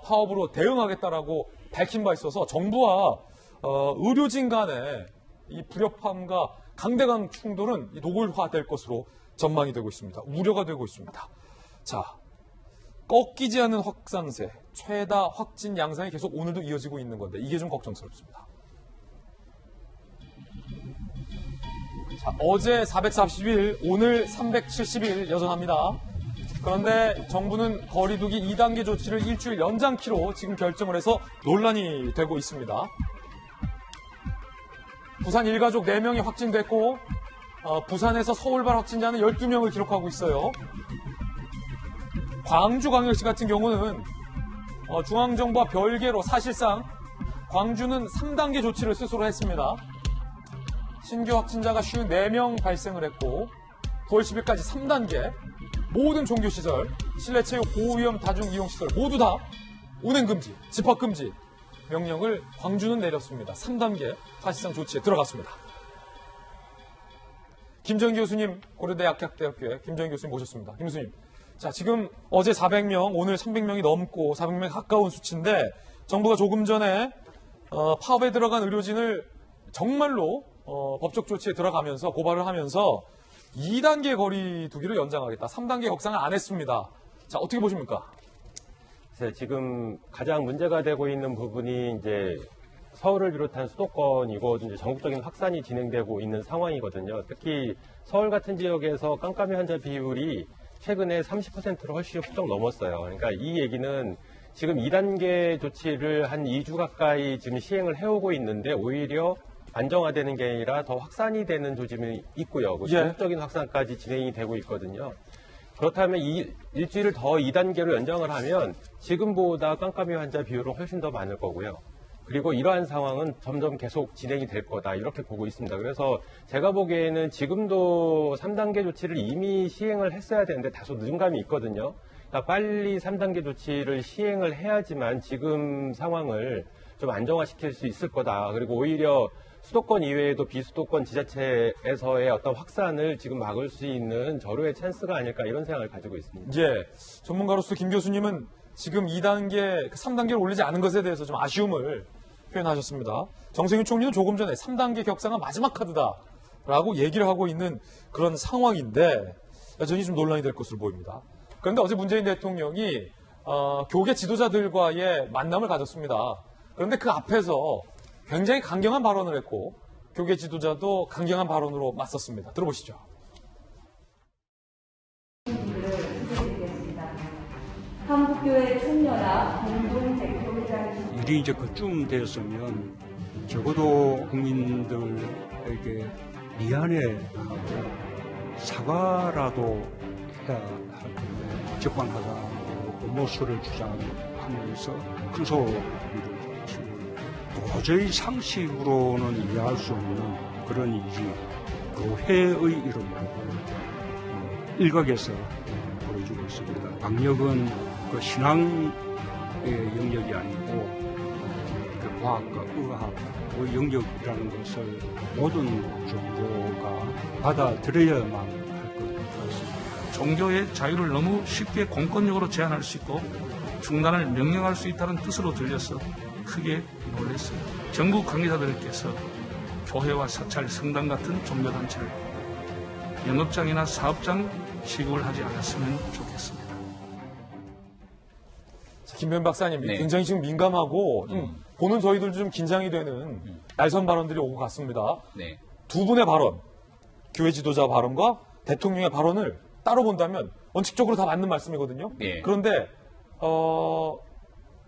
파업으로 대응하겠다라고 밝힌 바 있어서 정부와 의료진 간의 이 불협화음과 강대강 충돌은 노골화될 것으로 전망이 되고 있습니다. 우려가 되고 있습니다. 자, 꺾이지 않는 확산세, 최다 확진 양상이 계속 오늘도 이어지고 있는 건데 이게 좀 걱정스럽습니다. 자, 어제 441, 오늘 371 여전합니다. 그런데 정부는 거리두기 2단계 조치를 일주일 연장키로 지금 결정을 해서 논란이 되고 있습니다. 부산 일가족 4명이 확진됐고 부산에서 서울발 확진자는 12명을 기록하고 있어요. 광주광역시 같은 경우는 중앙정부와 별개로 사실상 광주는 3단계 조치를 스스로 했습니다. 신규 확진자가 54명 발생을 했고 9월 10일까지 3단계 모든 종교시설, 실내체육, 고위험 다중이용시설 모두 다 운행금지, 집합금지 명령을 광주는 내렸습니다. 3단계 사실상 조치에 들어갔습니다. 김정인 교수님, 고려대 약학대학교에 김정인 교수님 모셨습니다. 김 교수님, 자, 지금 어제 400명, 오늘 300명이 넘고 400명에 가까운 수치인데 정부가 조금 전에 파업에 들어간 의료진을 정말로 법적 조치에 들어가면서 고발을 하면서 2단계 거리두기를 연장하겠다. 3단계 격상을 안 했습니다. 자, 어떻게 보십니까? 지금 가장 문제가 되고 있는 부분이 이제 서울을 비롯한 수도권이고 이제 전국적인 확산이 진행되고 있는 상황이거든요. 특히 서울 같은 지역에서 깜깜이 환자 비율이 최근에 30%를 훨씬 훌쩍 넘었어요. 그러니까 이 얘기는 지금 2단계 조치를 한 2주 가까이 지금 시행을 해오고 있는데 오히려 안정화되는 게 아니라 더 확산이 되는 조짐이 있고요. 전국적인 확산까지 진행이 되고 있거든요. 그렇다면 일주일을 더 2단계로 연장을 하면 지금보다 깜깜이 환자 비율은 훨씬 더 많을 거고요. 그리고 이러한 상황은 점점 계속 진행이 될 거다 이렇게 보고 있습니다. 그래서 제가 보기에는 지금도 3단계 조치를 이미 시행을 했어야 되는데 다소 늦은 감이 있거든요. 그러니까 빨리 3단계 조치를 시행을 해야지만 지금 상황을 좀 안정화시킬 수 있을 거다. 그리고 오히려 수도권 이외에도 비수도권 지자체에서의 어떤 확산을 지금 막을 수 있는 절호의 찬스가 아닐까 이런 생각을 가지고 있습니다. 예, 전문가로서 김 교수님은 지금 2단계, 3단계를 올리지 않은 것에 대해서 좀 아쉬움을 표현하셨습니다. 정세균 총리는 조금 전에 3단계 격상은 마지막 카드다라고 얘기를 하고 있는 그런 상황인데 여전히 좀 논란이 될 것으로 보입니다. 그런데 어제 문재인 대통령이 교계 지도자들과의 만남을 가졌습니다. 그런데 그 앞에서 굉장히 강경한 발언을 했고 교계 지도자도 강경한 발언으로 맞섰습니다. 들어보시죠. 한국교회 총연합 공동 대표회장 일이 이제 그쯤 되었으면 적어도 국민들에게 미안해하고 사과라도 해야 할 텐데 적반하장으로 모수를 주장하면서 큰 소리를 지르고 도저히 상식으로는 이해할 수 없는 그런 일이 교회의 이름으로 일각에서 벌어지고 있습니다. 방역은 그 신앙의 영역이 아니고 그 과학과 의학의 영역이라는 것을 모든 종교가 받아들여야만 할 것 같습니다. 종교의 자유를 너무 쉽게 공권력으로 제한할 수 있고 중단을 명령할 수 있다는 뜻으로 들려서 크게 놀랐어요. 전국 관계자들께서 교회와 사찰, 성당 같은 종교단체를 영업장이나 사업장 취급을 하지 않았으면 좋겠습니다. 김변 박사님, 네. 굉장히 지금 민감하고 좀 보는 저희들도 좀 긴장이 되는 날선 발언들이 오고 갔습니다. 네. 두 분의 발언, 교회 지도자 발언과 대통령의 발언을 따로 본다면 원칙적으로 다 맞는 말씀이거든요. 예. 그런데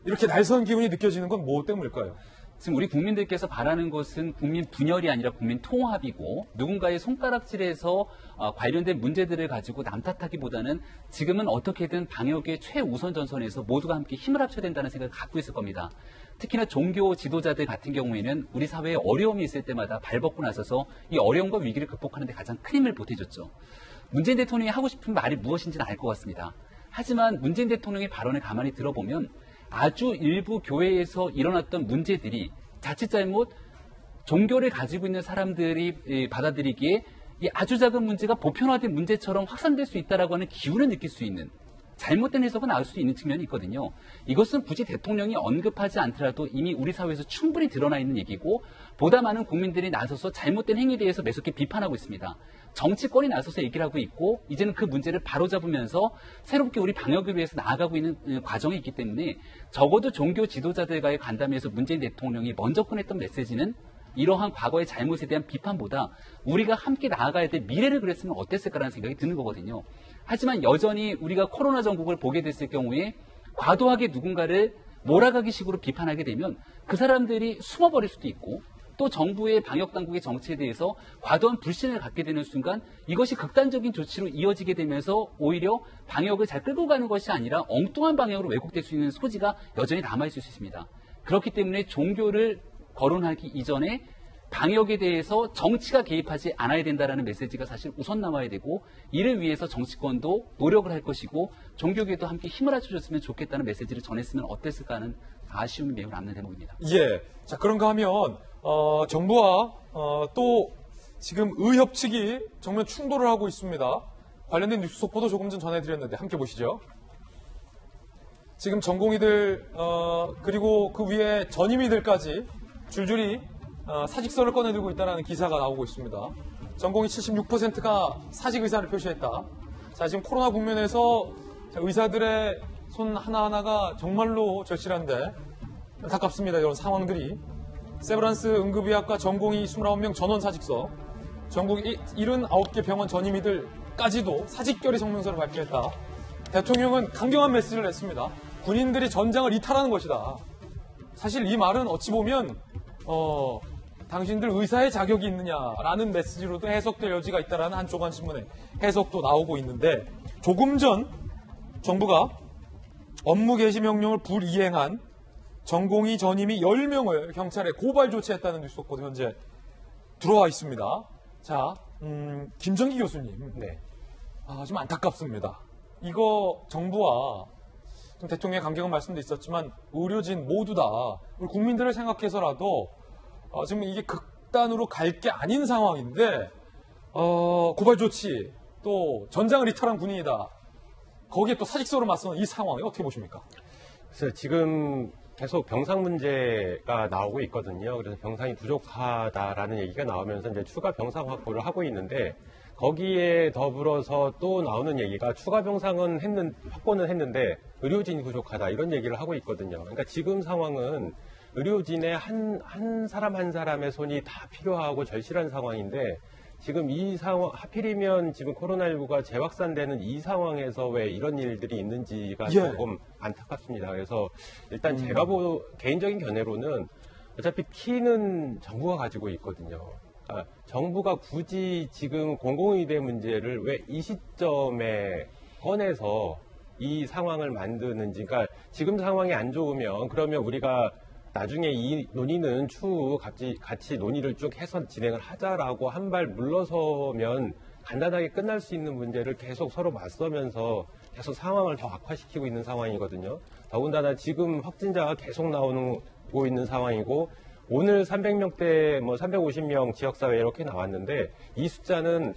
이렇게 날선 기운이 느껴지는 건 뭐 때문일까요? 지금 우리 국민들께서 바라는 것은 국민 분열이 아니라 국민 통합이고 누군가의 손가락질에서 관련된 문제들을 가지고 남 탓하기보다는 지금은 어떻게든 방역의 최우선 전선에서 모두가 함께 힘을 합쳐야 된다는 생각을 갖고 있을 겁니다. 특히나 종교 지도자들 같은 경우에는 우리 사회에 어려움이 있을 때마다 발벗고 나서서 이 어려움과 위기를 극복하는 데 가장 큰 힘을 보태줬죠. 문재인 대통령이 하고 싶은 말이 무엇인지는 알 것 같습니다. 하지만 문재인 대통령의 발언을 가만히 들어보면 아주 일부 교회에서 일어났던 문제들이 자칫 잘못 종교를 가지고 있는 사람들이 받아들이기에 이 아주 작은 문제가 보편화된 문제처럼 확산될 수 있다라고 하는 기운을 느낄 수 있는 잘못된 해석은 나올 수 있는 측면이 있거든요. 이것은 굳이 대통령이 언급하지 않더라도 이미 우리 사회에서 충분히 드러나 있는 얘기고 보다 많은 국민들이 나서서 잘못된 행위에 대해서 매섭게 비판하고 있습니다. 정치권이 나서서 얘기를 하고 있고 이제는 그 문제를 바로잡으면서 새롭게 우리 방역을 위해서 나아가고 있는 과정이 있기 때문에 적어도 종교 지도자들과의 간담회에서 문재인 대통령이 먼저 꺼냈던 메시지는 이러한 과거의 잘못에 대한 비판보다 우리가 함께 나아가야 될 미래를 그렸으면 어땠을까라는 생각이 드는 거거든요. 하지만 여전히 우리가 코로나 전국을 보게 됐을 경우에 과도하게 누군가를 몰아가기 식으로 비판하게 되면 그 사람들이 숨어버릴 수도 있고 또 정부의 방역당국의 정치에 대해서 과도한 불신을 갖게 되는 순간 이것이 극단적인 조치로 이어지게 되면서 오히려 방역을 잘 끌고 가는 것이 아니라 엉뚱한 방향으로 왜곡될 수 있는 소지가 여전히 남아있을 수 있습니다. 그렇기 때문에 종교를 거론하기 이전에 방역에 대해서 정치가 개입하지 않아야 된다는 메시지가 사실 우선 남아야 되고 이를 위해서 정치권도 노력을 할 것이고 종교계도 함께 힘을 합쳐줬으면 좋겠다는 메시지를 전했으면 어땠을까 하는 아쉬움이 매우 남는 대목입니다. 예. 자, 그런가 하면 정부와 또 지금 의협 측이 정면 충돌을 하고 있습니다. 관련된 뉴스 속보도 조금 전 전해드렸는데 함께 보시죠. 지금 전공의들 그리고 그 위에 전임의들까지 줄줄이 사직서를 꺼내들고 있다는 기사가 나오고 있습니다. 전공의 76%가 사직 의사를 표시했다. 자, 지금 코로나 국면에서 의사들의 손 하나하나가 정말로 절실한데 안타깝습니다. 이런 상황들이. 세브란스 응급의학과 전공의 29명 전원 사직서, 전국 79개 병원 전임의들까지도 사직결의 성명서를 발표했다. 대통령은 강경한 메시지를 냈습니다. 군인들이 전장을 이탈하는 것이다. 사실 이 말은 어찌 보면 당신들 의사의 자격이 있느냐라는 메시지로도 해석될 여지가 있다라는 한쪽한 신문의 해석도 나오고 있는데 조금 전 정부가 업무 개시 명령을 불이행한 전공의 전임의 10명을 경찰에 고발 조치했다는 뉴스 속보도 현재 들어와 있습니다. 자, 김정기 교수님. 네. 좀 안타깝습니다. 이거 정부와 좀 대통령의 강경한 말씀도 있었지만 의료진 모두 다 우리 국민들을 생각해서라도 지금 이게 극단으로 갈 게 아닌 상황인데 고발 조치 또 전장을 이탈한 군인이다. 거기에 또 사직서로 맞서는 이 상황이 어떻게 보십니까? 그래서 지금 계속 병상 문제가 나오고 있거든요. 그래서 병상이 부족하다라는 얘기가 나오면서 이제 추가 병상 확보를 하고 있는데 거기에 더불어서 또 나오는 얘기가 추가 병상은 확보는 했는데 의료진이 부족하다 이런 얘기를 하고 있거든요. 그러니까 지금 상황은 의료진의 한 사람 한 사람의 손이 다 필요하고 절실한 상황인데 지금 이 상황, 하필이면 지금 코로나19가 재확산되는 이 상황에서 왜 이런 일들이 있는지가 조금 안타깝습니다. 그래서 일단 제가 개인적인 견해로는 어차피 키는 정부가 가지고 있거든요. 그러니까 정부가 굳이 지금 공공의대 문제를 왜 이 시점에 꺼내서 이 상황을 만드는지, 그러니까 지금 상황이 안 좋으면 그러면 우리가 나중에 이 논의는 추후 같이 논의를 쭉 해서 진행을 하자라고 한 발 물러서면 간단하게 끝날 수 있는 문제를 계속 서로 맞서면서 계속 상황을 더 악화시키고 있는 상황이거든요. 더군다나 지금 확진자가 계속 나오고 있는 상황이고 오늘 300명대, 350명 지역사회 이렇게 나왔는데 이 숫자는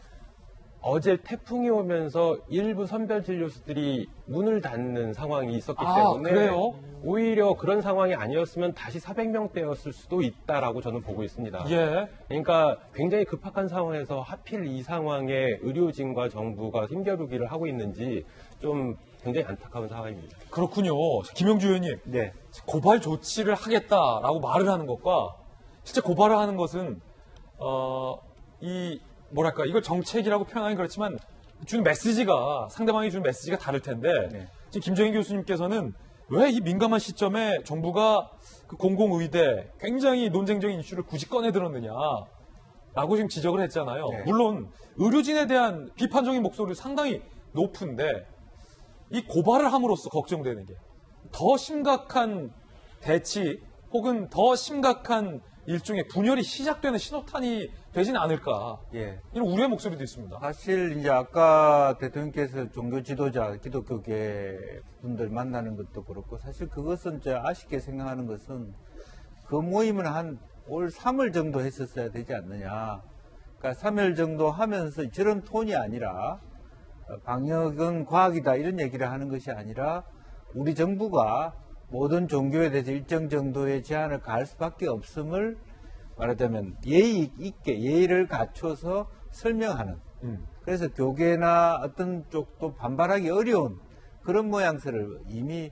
어제 태풍이 오면서 일부 선별진료소들이 문을 닫는 상황이 있었기 때문에 그래요? 오히려 그런 상황이 아니었으면 다시 400명대였을 수도 있다라고 저는 보고 있습니다. 예. 그러니까 굉장히 급박한 상황에서 하필 이 상황에 의료진과 정부가 힘겨루기를 하고 있는지 좀 굉장히 안타까운 상황입니다. 그렇군요. 김영주 의원님. 네. 고발 조치를 하겠다라고 말을 하는 것과 실제 고발을 하는 것은 이걸 정책이라고 표현하긴 그렇지만 주는 메시지가 상대방이 주는 메시지가 다를 텐데 네. 지금 김정인 교수님께서는 왜 이 민감한 시점에 정부가 그 공공의대 굉장히 논쟁적인 이슈를 굳이 꺼내 들었느냐라고 지금 지적을 했잖아요. 네. 물론 의료진에 대한 비판적인 목소리 상당히 높은데 이 고발을 함으로써 걱정되는 게 더 심각한 대치 혹은 더 심각한 일종의 분열이 시작되는 신호탄이 되지는 않을까. 예. 이런 우려의 목소리도 있습니다. 사실 이제 아까 대통령께서 종교 지도자, 기독교계 분들 만나는 것도 그렇고 사실 그것은 이제 아쉽게 생각하는 것은 그 모임은 한 올 3월 정도 했었어야 되지 않느냐. 그러니까 3월 정도 하면서 저런 톤이 아니라 방역은 과학이다 이런 얘기를 하는 것이 아니라 우리 정부가 모든 종교에 대해서 일정 정도의 제한을 가할 수밖에 없음을 말하자면 예의 있게 예의를 갖춰서 설명하는 그래서 교계나 어떤 쪽도 반발하기 어려운 그런 모양새를 이미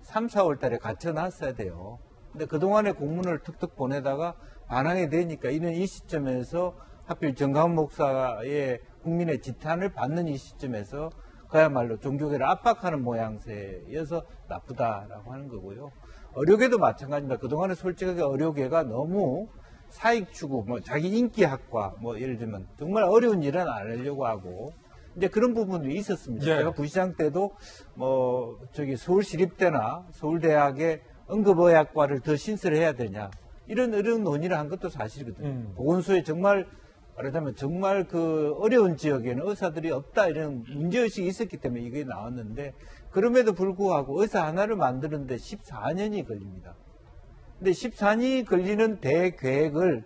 3, 4월 달에 갖춰놨어야 돼요. 근데 그동안에 공문을 툭툭 보내다가 반항이 되니까 이런 이 시점에서 하필 정가훈 목사의 국민의 지탄을 받는 이 시점에서 그야말로 종교계를 압박하는 모양새여서 나쁘다라고 하는 거고요. 의료계도 마찬가지입니다. 그동안에 솔직하게 의료계가 너무 사익 추구, 뭐 자기 인기 학과, 뭐 예를 들면 정말 어려운 일은 안 하려고 하고 이제 그런 부분도 있었습니다. 예. 제가 부시장 때도 뭐 저기 서울시립대나 서울대학의 응급의학과를 더 신설해야 되냐 이런 논의를 한 것도 사실이거든요. 보건소에 정말 말하자면 정말 그 어려운 지역에는 의사들이 없다 이런 문제의식이 있었기 때문에 이게 나왔는데 그럼에도 불구하고 의사 하나를 만드는데 14년이 걸립니다. 근데 14년이 걸리는 대계획을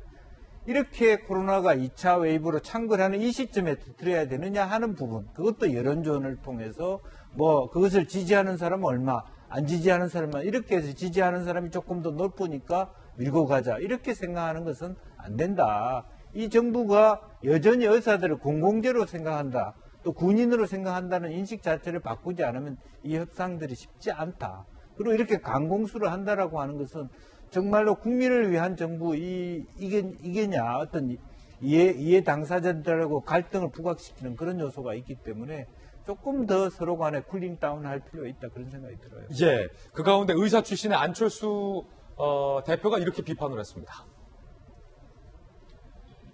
이렇게 코로나가 2차 웨이브로 창궐하는 이 시점에 터뜨려야 되느냐 하는 부분 그것도 여론조언을 통해서 뭐 그것을 지지하는 사람은 얼마 안 지지하는 사람은 이렇게 해서 지지하는 사람이 조금 더 높으니까 밀고 가자 이렇게 생각하는 것은 안 된다. 이 정부가 여전히 의사들을 공공재로 생각한다. 또 군인으로 생각한다는 인식 자체를 바꾸지 않으면 이 협상들이 쉽지 않다. 그리고 이렇게 강공수를 한다라고 하는 것은 정말로 국민을 위한 정부 이게냐 어떤 이해 당사자들하고 갈등을 부각시키는 그런 요소가 있기 때문에 조금 더 서로 간에 쿨링 다운 할 필요가 있다 그런 생각이 들어요. 예. 그 가운데 의사 출신의 안철수 대표가 이렇게 비판을 했습니다.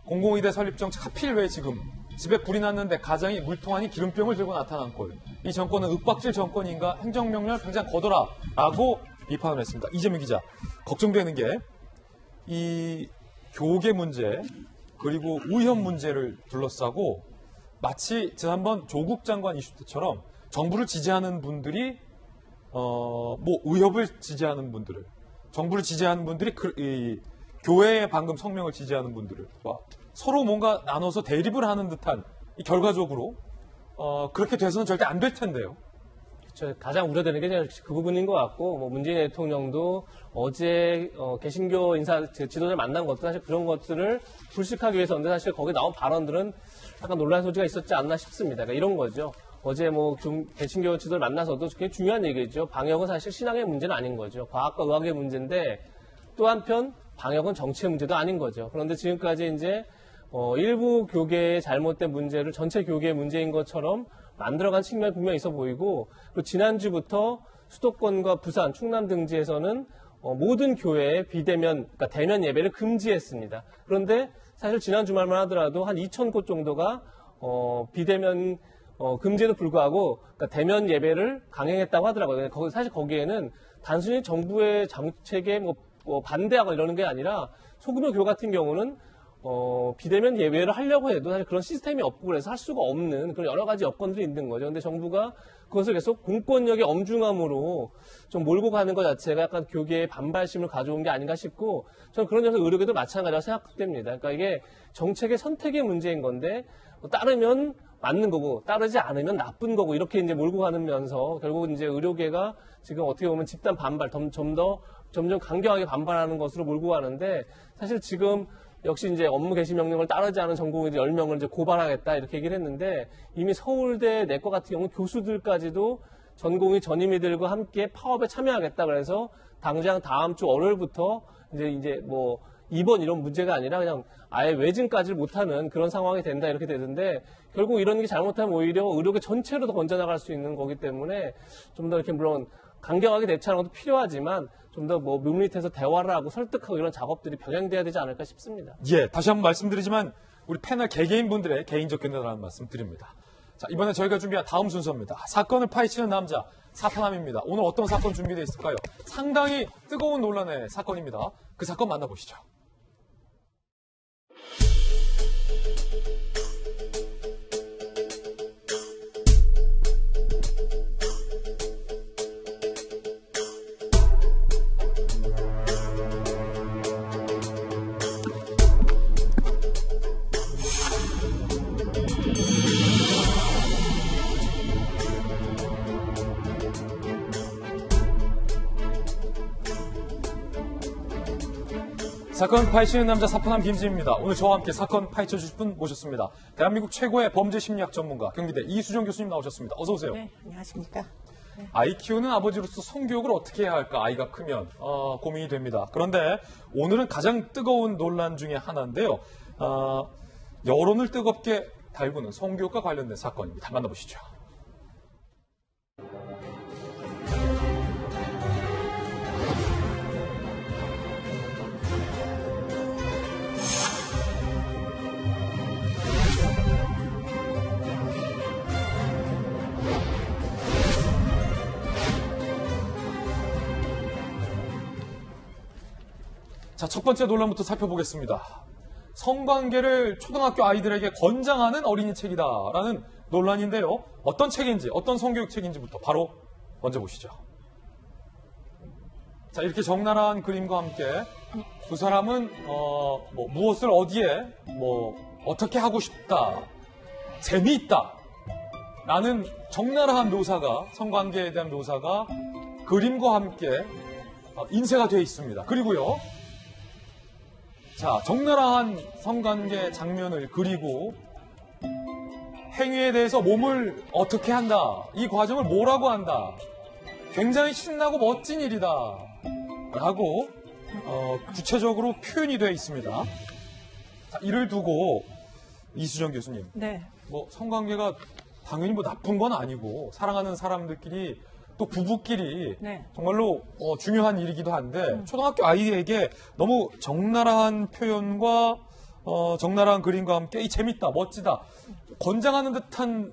공공의대 설립 정책 하필 왜 지금 집에 불이 났는데 가장이 물통 안에 기름병을 들고 나타난 꼴. 이 정권은 윽박질 정권인가 행정명령을 당장 거둬라 라고 비판을 했습니다. 이재명 기자, 걱정되는 게 이 교계 문제 그리고 의협 문제를 둘러싸고 마치 지난번 조국 장관 이슈 때처럼 정부를 지지하는 분들이 뭐 의협을 지지하는 분들을 정부를 지지하는 분들이 교회의 방금 성명을 지지하는 분들을 서로 뭔가 나눠서 대립을 하는 듯한 이 결과적으로 그렇게 돼서는 절대 안 될 텐데요. 그렇죠. 가장 우려되는 게 그 부분인 것 같고 뭐 문재인 대통령도 어제 개신교 인사 지도자를 만난 것도 사실 그런 것들을 불식하기 위해서인데 사실 거기 나온 발언들은 약간 논란 소지가 있었지 않나 싶습니다. 그러니까 이런 거죠. 어제 뭐 개신교 지도를 만나서도 굉장히 중요한 얘기죠. 방역은 사실 신앙의 문제는 아닌 거죠. 과학과 의학의 문제인데 또 한편 방역은 정치의 문제도 아닌 거죠. 그런데 지금까지 이제 일부 교계의 잘못된 문제를 전체 교계의 문제인 것처럼 만들어간 측면이 분명히 있어 보이고 그리고 지난주부터 수도권과 부산, 충남 등지에서는 모든 교회에 비대면, 그러니까 대면 예배를 금지했습니다. 그런데 사실 지난 주말만 하더라도 한 2,000곳 정도가 비대면 금지에도 불구하고 그러니까 대면 예배를 강행했다고 하더라고요. 사실 거기에는 단순히 정부의 정책에 뭐 반대하거나 이러는 게 아니라 소규모 교회 같은 경우는 비대면 예배를 하려고 해도 사실 그런 시스템이 없고 그래서 할 수가 없는 그런 여러 가지 여건들이 있는 거죠. 근데 정부가 그것을 계속 공권력의 엄중함으로 좀 몰고 가는 것 자체가 약간 교계의 반발심을 가져온 게 아닌가 싶고 저는 그런 점에서 의료계도 마찬가지라고 생각됩니다. 그러니까 이게 정책의 선택의 문제인 건데 따르면 맞는 거고 따르지 않으면 나쁜 거고 이렇게 이제 몰고 가면서 결국 이제 의료계가 지금 어떻게 보면 집단 반발 점점 강경하게 반발하는 것으로 몰고 가는데 사실 지금 역시 이제 업무 개시 명령을 따르지 않은 전공의들 10명을 이제 고발하겠다 이렇게 얘기를 했는데 이미 서울대 내과 같은 경우 교수들까지도 전공의 전임의들과 함께 파업에 참여하겠다 그래서 당장 다음 주 월요일부터 이제 뭐 입원 이런 문제가 아니라 그냥 아예 외진까지 못하는 그런 상황이 된다 이렇게 되는데 결국 이런 게 잘못하면 오히려 의료계 전체로 더 번져나갈 수 있는 거기 때문에 좀 더 이렇게 물론 강경하게 대처하는 것도 필요하지만 좀 더 뭐 밋밋해서 대화를 하고 설득하고 이런 작업들이 병행돼야 되지 않을까 싶습니다. 예, 다시 한번 말씀드리지만 우리 패널 개개인분들의 개인적 견해라는 말씀 드립니다. 자, 이번에 저희가 준비한 다음 순서입니다. 사건을 파헤치는 남자, 사탄함입니다. 오늘 어떤 사건 준비되어 있을까요? 상당히 뜨거운 논란의 사건입니다. 그 사건 만나보시죠. 사건 파헤치는 남자 사탄함 김지입니다. 오늘 저와 함께 사건 파헤쳐 주실 분 모셨습니다. 대한민국 최고의 범죄 심리학 전문가 경기대 이수정 교수님 나오셨습니다. 어서 오세요. 네, 안녕하십니까. 네. 아이 키우는 아버지로서 성교육을 어떻게 해야 할까 아이가 크면 고민이 됩니다. 그런데 오늘은 가장 뜨거운 논란 중에 하나인데요. 여론을 뜨겁게 달구는 성교육과 관련된 사건입니다. 만나보시죠. 자, 첫 번째 논란부터 살펴보겠습니다. 성관계를 초등학교 아이들에게 권장하는 어린이 책이다라는 논란인데요. 어떤 책인지, 어떤 성교육 책인지부터 바로 먼저 보시죠. 자, 이렇게 적나라한 그림과 함께 두 사람은 무엇을 어디에 어떻게 하고 싶다, 재미있다 라는 적나라한 묘사가, 성관계에 대한 묘사가 그림과 함께 인쇄가 되어 있습니다. 그리고요, 자, 적나라한 성관계 장면을 그리고 행위에 대해서 몸을 어떻게 한다, 이 과정을 뭐라고 한다, 굉장히 신나고 멋진 일이다 라고 구체적으로 표현이 되어 있습니다. 자, 이를 두고 이수정 교수님, 네. 성관계가 당연히 나쁜 건 아니고 사랑하는 사람들끼리 또 부부끼리 네. 정말로 중요한 일이기도 한데 초등학교 아이에게 너무 적나라한 표현과 적나라한 그림과 함께 이 재밌다, 멋지다, 권장하는 듯한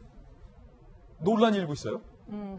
논란이 일고 있어요.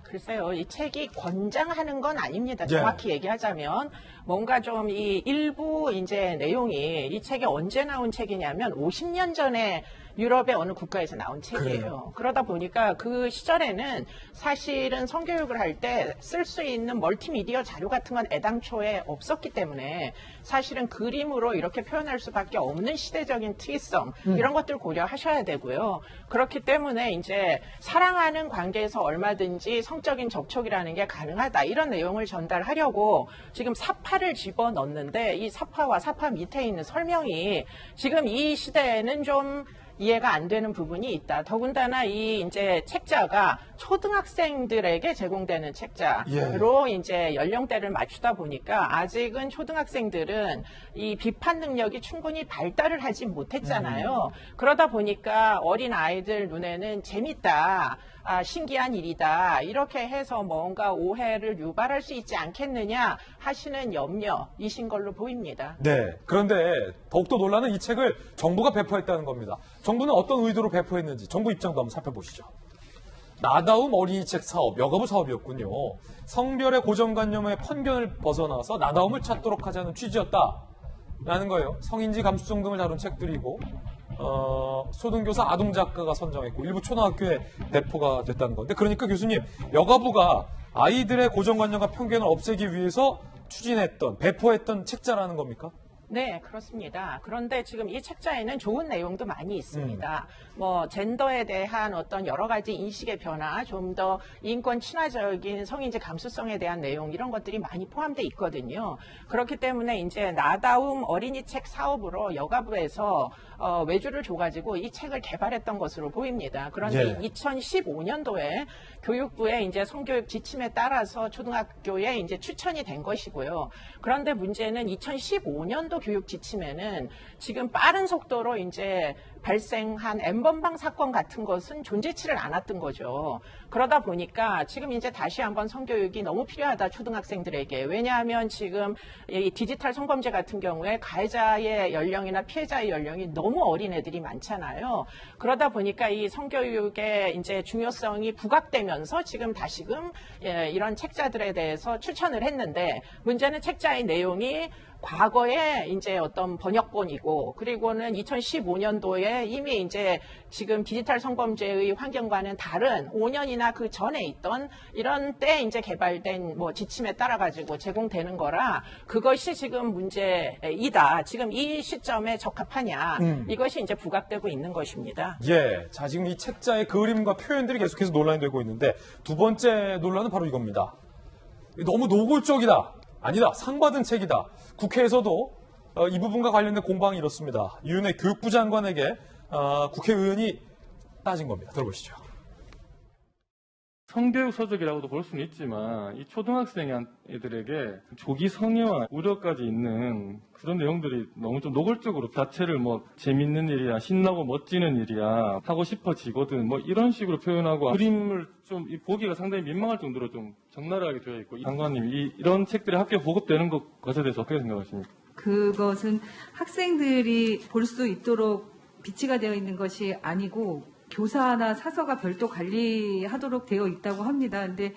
글쎄요. 이 책이 권장하는 건 아닙니다. 예. 정확히 얘기하자면 뭔가 좀 이 일부 이제 내용이 이 책이 언제 나온 책이냐면 50년 전에 유럽의 어느 국가에서 나온 책이에요. 그래요. 그러다 보니까 그 시절에는 사실은 성교육을 할 때 쓸 수 있는 멀티미디어 자료 같은 건 애당초에 없었기 때문에 사실은 그림으로 이렇게 표현할 수밖에 없는 시대적인 특이성 이런 것들 고려하셔야 되고요. 그렇기 때문에 이제 사랑하는 관계에서 얼마든지 성적인 접촉이라는 게 가능하다 이런 내용을 전달하려고 지금 사파를 집어넣는데 이 사파와 사파 밑에 있는 설명이 지금 이 시대에는 좀 이해가 안 되는 부분이 있다. 더군다나 이 이제 책자가 초등학생들에게 제공되는 책자로 이제 연령대를 맞추다 보니까 아직은 초등학생들은 이 비판 능력이 충분히 발달을 하지 못했잖아요. 그러다 보니까 어린 아이들 눈에는 재밌다, 신기한 일이다 이렇게 해서 뭔가 오해를 유발할 수 있지 않겠느냐 하시는 염려이신 걸로 보입니다. 네. 그런데 더욱더 논란은 이 책을 정부가 배포했다는 겁니다. 정부는 어떤 의도로 배포했는지 정부 입장도 한번 살펴보시죠. 나다움 어린이책 사업, 여가부 사업이었군요. 성별의 고정관념의 편견을 벗어나서 나다움을 찾도록 하자는 취지였다라는 거예요. 성인지 감수성 등을 다룬 책들이고 초등교사 아동작가가 선정했고 일부 초등학교에 배포가 됐다는 건데, 그러니까 교수님, 여가부가 아이들의 고정관념과 편견을 없애기 위해서 추진했던, 배포했던 책자라는 겁니까? 네, 그렇습니다. 그런데 지금 이 책자에는 좋은 내용도 많이 있습니다. 뭐 젠더에 대한 어떤 여러 가지 인식의 변화, 좀 더 인권 친화적인 성인지 감수성에 대한 내용 이런 것들이 많이 포함되어 있거든요. 그렇기 때문에 이제 나다움 어린이 책 사업으로 여가부에서 외주를 줘가지고 이 책을 개발했던 것으로 보입니다. 그런데 2015년도에 교육부의 이제 성교육 지침에 따라서 초등학교에 이제 추천이 된 것이고요. 그런데 문제는 2015년도 한반도 교육 지침에는 지금 빠른 속도로 이제 발생한 N번방 사건 같은 것은 존재치를 않았던 거죠. 그러다 보니까 지금 이제 다시 한번 성교육이 너무 필요하다, 초등학생들에게. 왜냐하면 지금 이 디지털 성범죄 같은 경우에 가해자의 연령이나 피해자의 연령이 너무 어린 애들이 많잖아요. 그러다 보니까 이 성교육의 이제 중요성이 부각되면서 지금 다시금 이런 책자들에 대해서 추천을 했는데, 문제는 책자의 내용이 과거에 이제 어떤 번역본이고, 그리고는 2015년도에 이미 이제 지금 디지털 성범죄의 환경과는 다른 5년이나 그 전에 있던 이런 때 이제 개발된 뭐 지침에 따라 가지고 제공되는 거라, 그것이 지금 문제이다. 지금 이 시점에 적합하냐. 이것이 이제 부각되고 있는 것입니다. 예. 자, 지금 이 책자의 그림과 표현들이 계속해서 논란이 되고 있는데, 두 번째 논란은 바로 이겁니다. 너무 노골적이다. 아니다. 상 받은 책이다. 국회에서도 이 부분과 관련된 공방이 이렇습니다. 유은혜 교육부 장관에게 국회의원이 따진 겁니다. 들어보시죠. 성교육 서적이라고도 볼 수는 있지만 이 초등학생 애들에게 조기 성애와 우려까지 있는 그런 내용들이 너무 좀 노골적으로 자체를 뭐 재밌는 일이야, 신나고 멋지는 일이야, 하고 싶어지거든, 뭐 이런 식으로 표현하고 그림을 좀 보기가 상당히 민망할 정도로 좀 적나라하게 되어 있고, 장관님 이런 책들이 학교에 보급되는 것에 대해서 어떻게 생각하십니까? 그것은 학생들이 볼 수 있도록 비치가 되어 있는 것이 아니고 교사나 사서가 별도 관리하도록 되어 있다고 합니다. 근데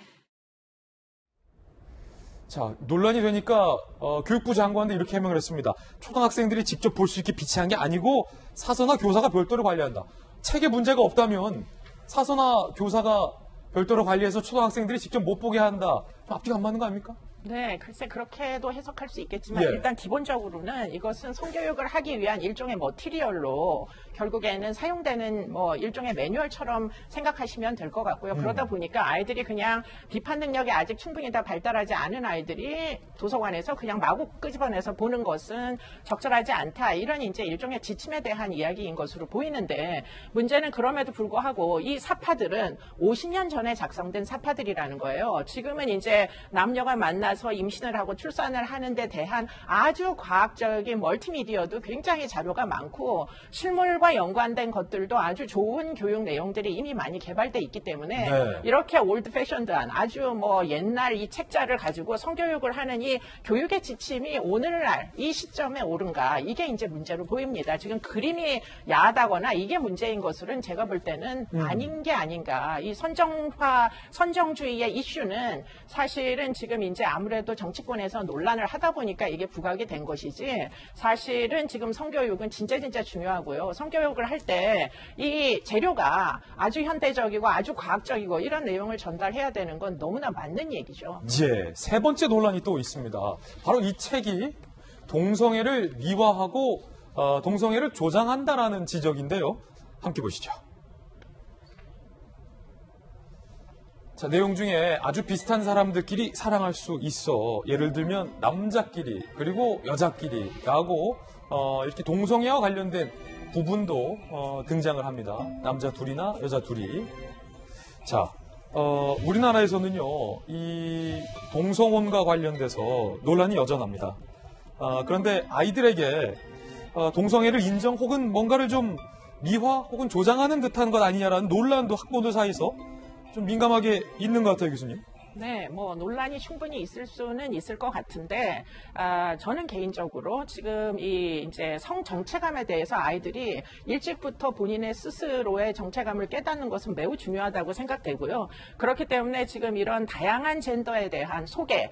자, 논란이 되니까 교육부 장관도 이렇게 해명을 했습니다. 초등학생들이 직접 볼 수 있게 비치한 게 아니고 사서나 교사가 별도로 관리한다. 책에 문제가 없다면 사서나 교사가 별도로 관리해서 초등학생들이 직접 못 보게 한다. 좀 앞뒤가 안 맞는 거 아닙니까? 네, 글쎄 그렇게도 해석할 수 있겠지만, 예. 일단 기본적으로는 이것은 성교육을 하기 위한 일종의 머티리얼로 결국에는 사용되는 뭐 일종의 매뉴얼처럼 생각하시면 될 것 같고요. 그러다 보니까 아이들이 그냥 비판 능력이 아직 충분히 다 발달하지 않은 아이들이 도서관에서 그냥 마구 끄집어내서 보는 것은 적절하지 않다. 이런 이제 일종의 지침에 대한 이야기인 것으로 보이는데, 문제는 그럼에도 불구하고 이 사파들은 50년 전에 작성된 사파들이라는 거예요. 지금은 이제 남녀가 만나서 임신을 하고 출산을 하는 데 대한 아주 과학적인 멀티미디어도 굉장히 자료가 많고, 실물과 연관된 것들도 아주 좋은 교육 내용들이 이미 많이 개발돼 있기 때문에 네. 이렇게 올드 패션드한 아주 뭐 옛날 이 책자를 가지고 성교육을 하는 이 교육의 지침이 오늘날 이 시점에 옳은가, 이게 이제 문제로 보입니다. 지금 그림이 야하다거나 이게 문제인 것으로는 제가 볼 때는 아닌 게 아닌가. 이 선정주의의 이슈는 사실은 지금 이제 아무래도 정치권에서 논란을 하다 보니까 이게 부각이 된 것이지, 사실은 지금 성교육은 진짜 중요하고요. 성교육을 할 때 이 재료가 아주 현대적이고 아주 과학적이고 이런 내용을 전달해야 되는 건 너무나 맞는 얘기죠. 예, 세 번째 논란이 또 있습니다. 바로 이 책이 동성애를 미화하고 동성애를 조장한다라는 지적인데요. 함께 보시죠. 자, 내용 중에 아주 비슷한 사람들끼리 사랑할 수 있어. 예를 들면 남자끼리 그리고 여자끼리라고 이렇게 동성애와 관련된 부분도 등장을 합니다. 남자 둘이나 여자 둘이. 자, 우리나라에서는요, 이 동성혼과 관련돼서 논란이 여전합니다. 그런데 아이들에게 동성애를 인정 혹은 뭔가를 좀 미화 혹은 조장하는 듯한 것 아니냐라는 논란도 학부모들 사이에서 좀 민감하게 있는 것 같아요, 교수님. 네, 뭐 논란이 충분히 있을 수는 있을 것 같은데, 저는 개인적으로 지금 이 이제 성 정체감에 대해서 아이들이 일찍부터 본인의 스스로의 정체감을 깨닫는 것은 매우 중요하다고 생각되고요. 그렇기 때문에 지금 이런 다양한 젠더에 대한 소개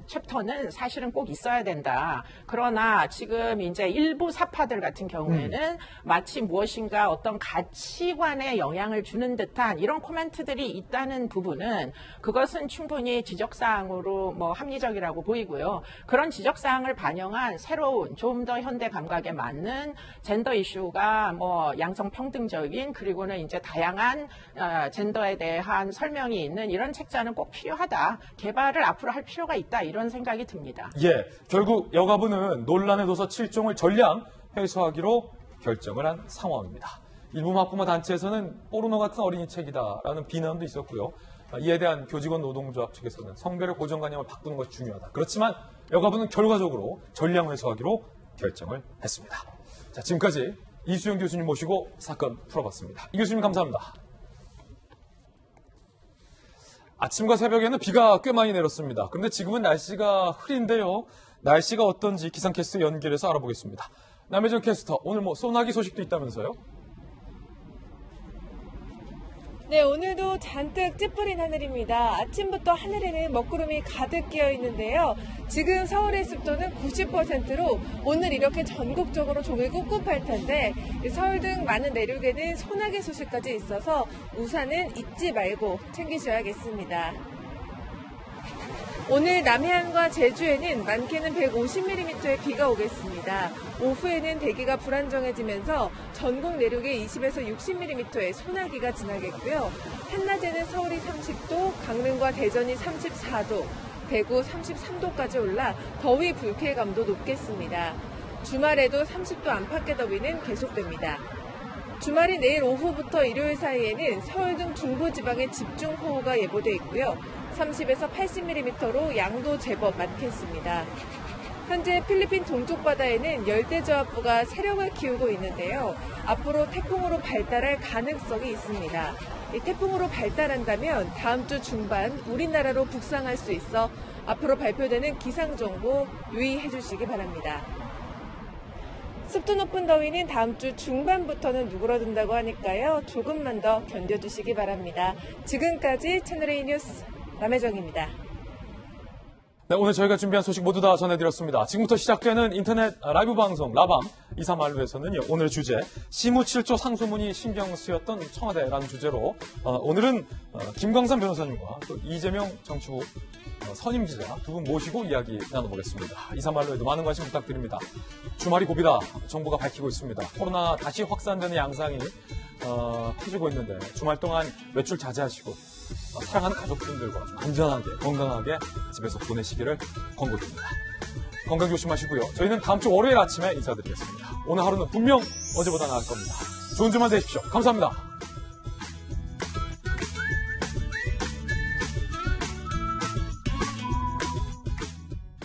챕터는 사실은 꼭 있어야 된다. 그러나 지금 이제 일부 사파들 같은 경우에는 마치 무엇인가 어떤 가치관에 영향을 주는 듯한 이런 코멘트들이 있다는 부분은, 그것은 충분히 지적사항으로 뭐 합리적이라고 보이고요. 그런 지적사항을 반영한 새로운 좀 더 현대 감각에 맞는 젠더 이슈가 뭐 양성평등적인, 그리고는 이제 다양한 젠더에 대한 설명이 있는 이런 책자는 꼭 필요하다. 개발을 앞으로 할 필요가 있다. 이런 생각이 듭니다. 예, 결국 여가부는 논란의 도서 7종을 전량 회수하기로 결정을 한 상황입니다. 일부 학부모 단체에서는 포르노 같은 어린이 책이다라는 비난도 있었고요. 이에 대한 교직원 노동조합 측에서는 성별의 고정관념을 바꾸는 것이 중요하다. 그렇지만 여가부는 결과적으로 전량 회수하기로 결정을 했습니다. 자, 지금까지 이수영 교수님 모시고 사건 풀어봤습니다. 이 교수님 감사합니다. 아침과 새벽에는 비가 꽤 많이 내렸습니다. 그런데 지금은 날씨가 흐린데요. 날씨가 어떤지 기상캐스터 연결해서 알아보겠습니다. 남혜정 캐스터, 오늘 소나기 소식도 있다면서요? 네, 오늘도 잔뜩 찌푸린 하늘입니다. 아침부터 하늘에는 먹구름이 가득 끼어 있는데요. 지금 서울의 습도는 90%로 오늘 이렇게 전국적으로 종일 꿉꿉할 텐데 서울 등 많은 내륙에는 소나기 소식까지 있어서 우산은 잊지 말고 챙기셔야겠습니다. 오늘 남해안과 제주에는 많게는 150mm의 비가 오겠습니다. 오후에는 대기가 불안정해지면서 전국 내륙에 20에서 60mm의 소나기가 지나겠고요. 한낮에는 서울이 30도, 강릉과 대전이 34도, 대구 33도까지 올라 더위 불쾌감도 높겠습니다. 주말에도 30도 안팎의 더위는 계속됩니다. 주말이 내일 오후부터 일요일 사이에는 서울 등 중부지방에 집중호우가 예보돼 있고요. 30에서 80mm로 양도 제법 많겠습니다. 현재 필리핀 동쪽 바다에는 열대저하부가 세력을 키우고 있는데요. 앞으로 태풍으로 발달할 가능성이 있습니다. 이 태풍으로 발달한다면 다음 주 중반 우리나라로 북상할 수 있어 앞으로 발표되는 기상정보 유의해 주시기 바랍니다. 습도 높은 더위는 다음 주 중반부터는 누그러든다고 하니까요. 조금만 더 견뎌주시기 바랍니다. 지금까지 채널A 뉴스 남혜정입니다. 네, 오늘 저희가 준비한 소식 모두 다 전해드렸습니다. 지금부터 시작되는 인터넷 라이브 방송 라밤 이사말루에서는요. 오늘의 주제 시무 7조 상소문이 신경 쓰였던 청와대라는 주제로 오늘은 김광산 변호사님과 또 이재명 정치부 선임 기자 두 분 모시고 이야기 나눠보겠습니다. 이사말루에도 많은 관심 부탁드립니다. 주말이 고비다. 정부가 밝히고 있습니다. 코로나 다시 확산되는 양상이 퍼지고 있는데 주말 동안 외출 자제하시고 사랑하는 가족분들과 안전하게 건강하게 집에서 보내시기를 권고드립니다. 건강 조심하시고요. 저희는 다음 주 월요일 아침에 인사드리겠습니다. 오늘 하루는 분명 어제보다 나을 겁니다. 좋은 주말 되십시오. 감사합니다.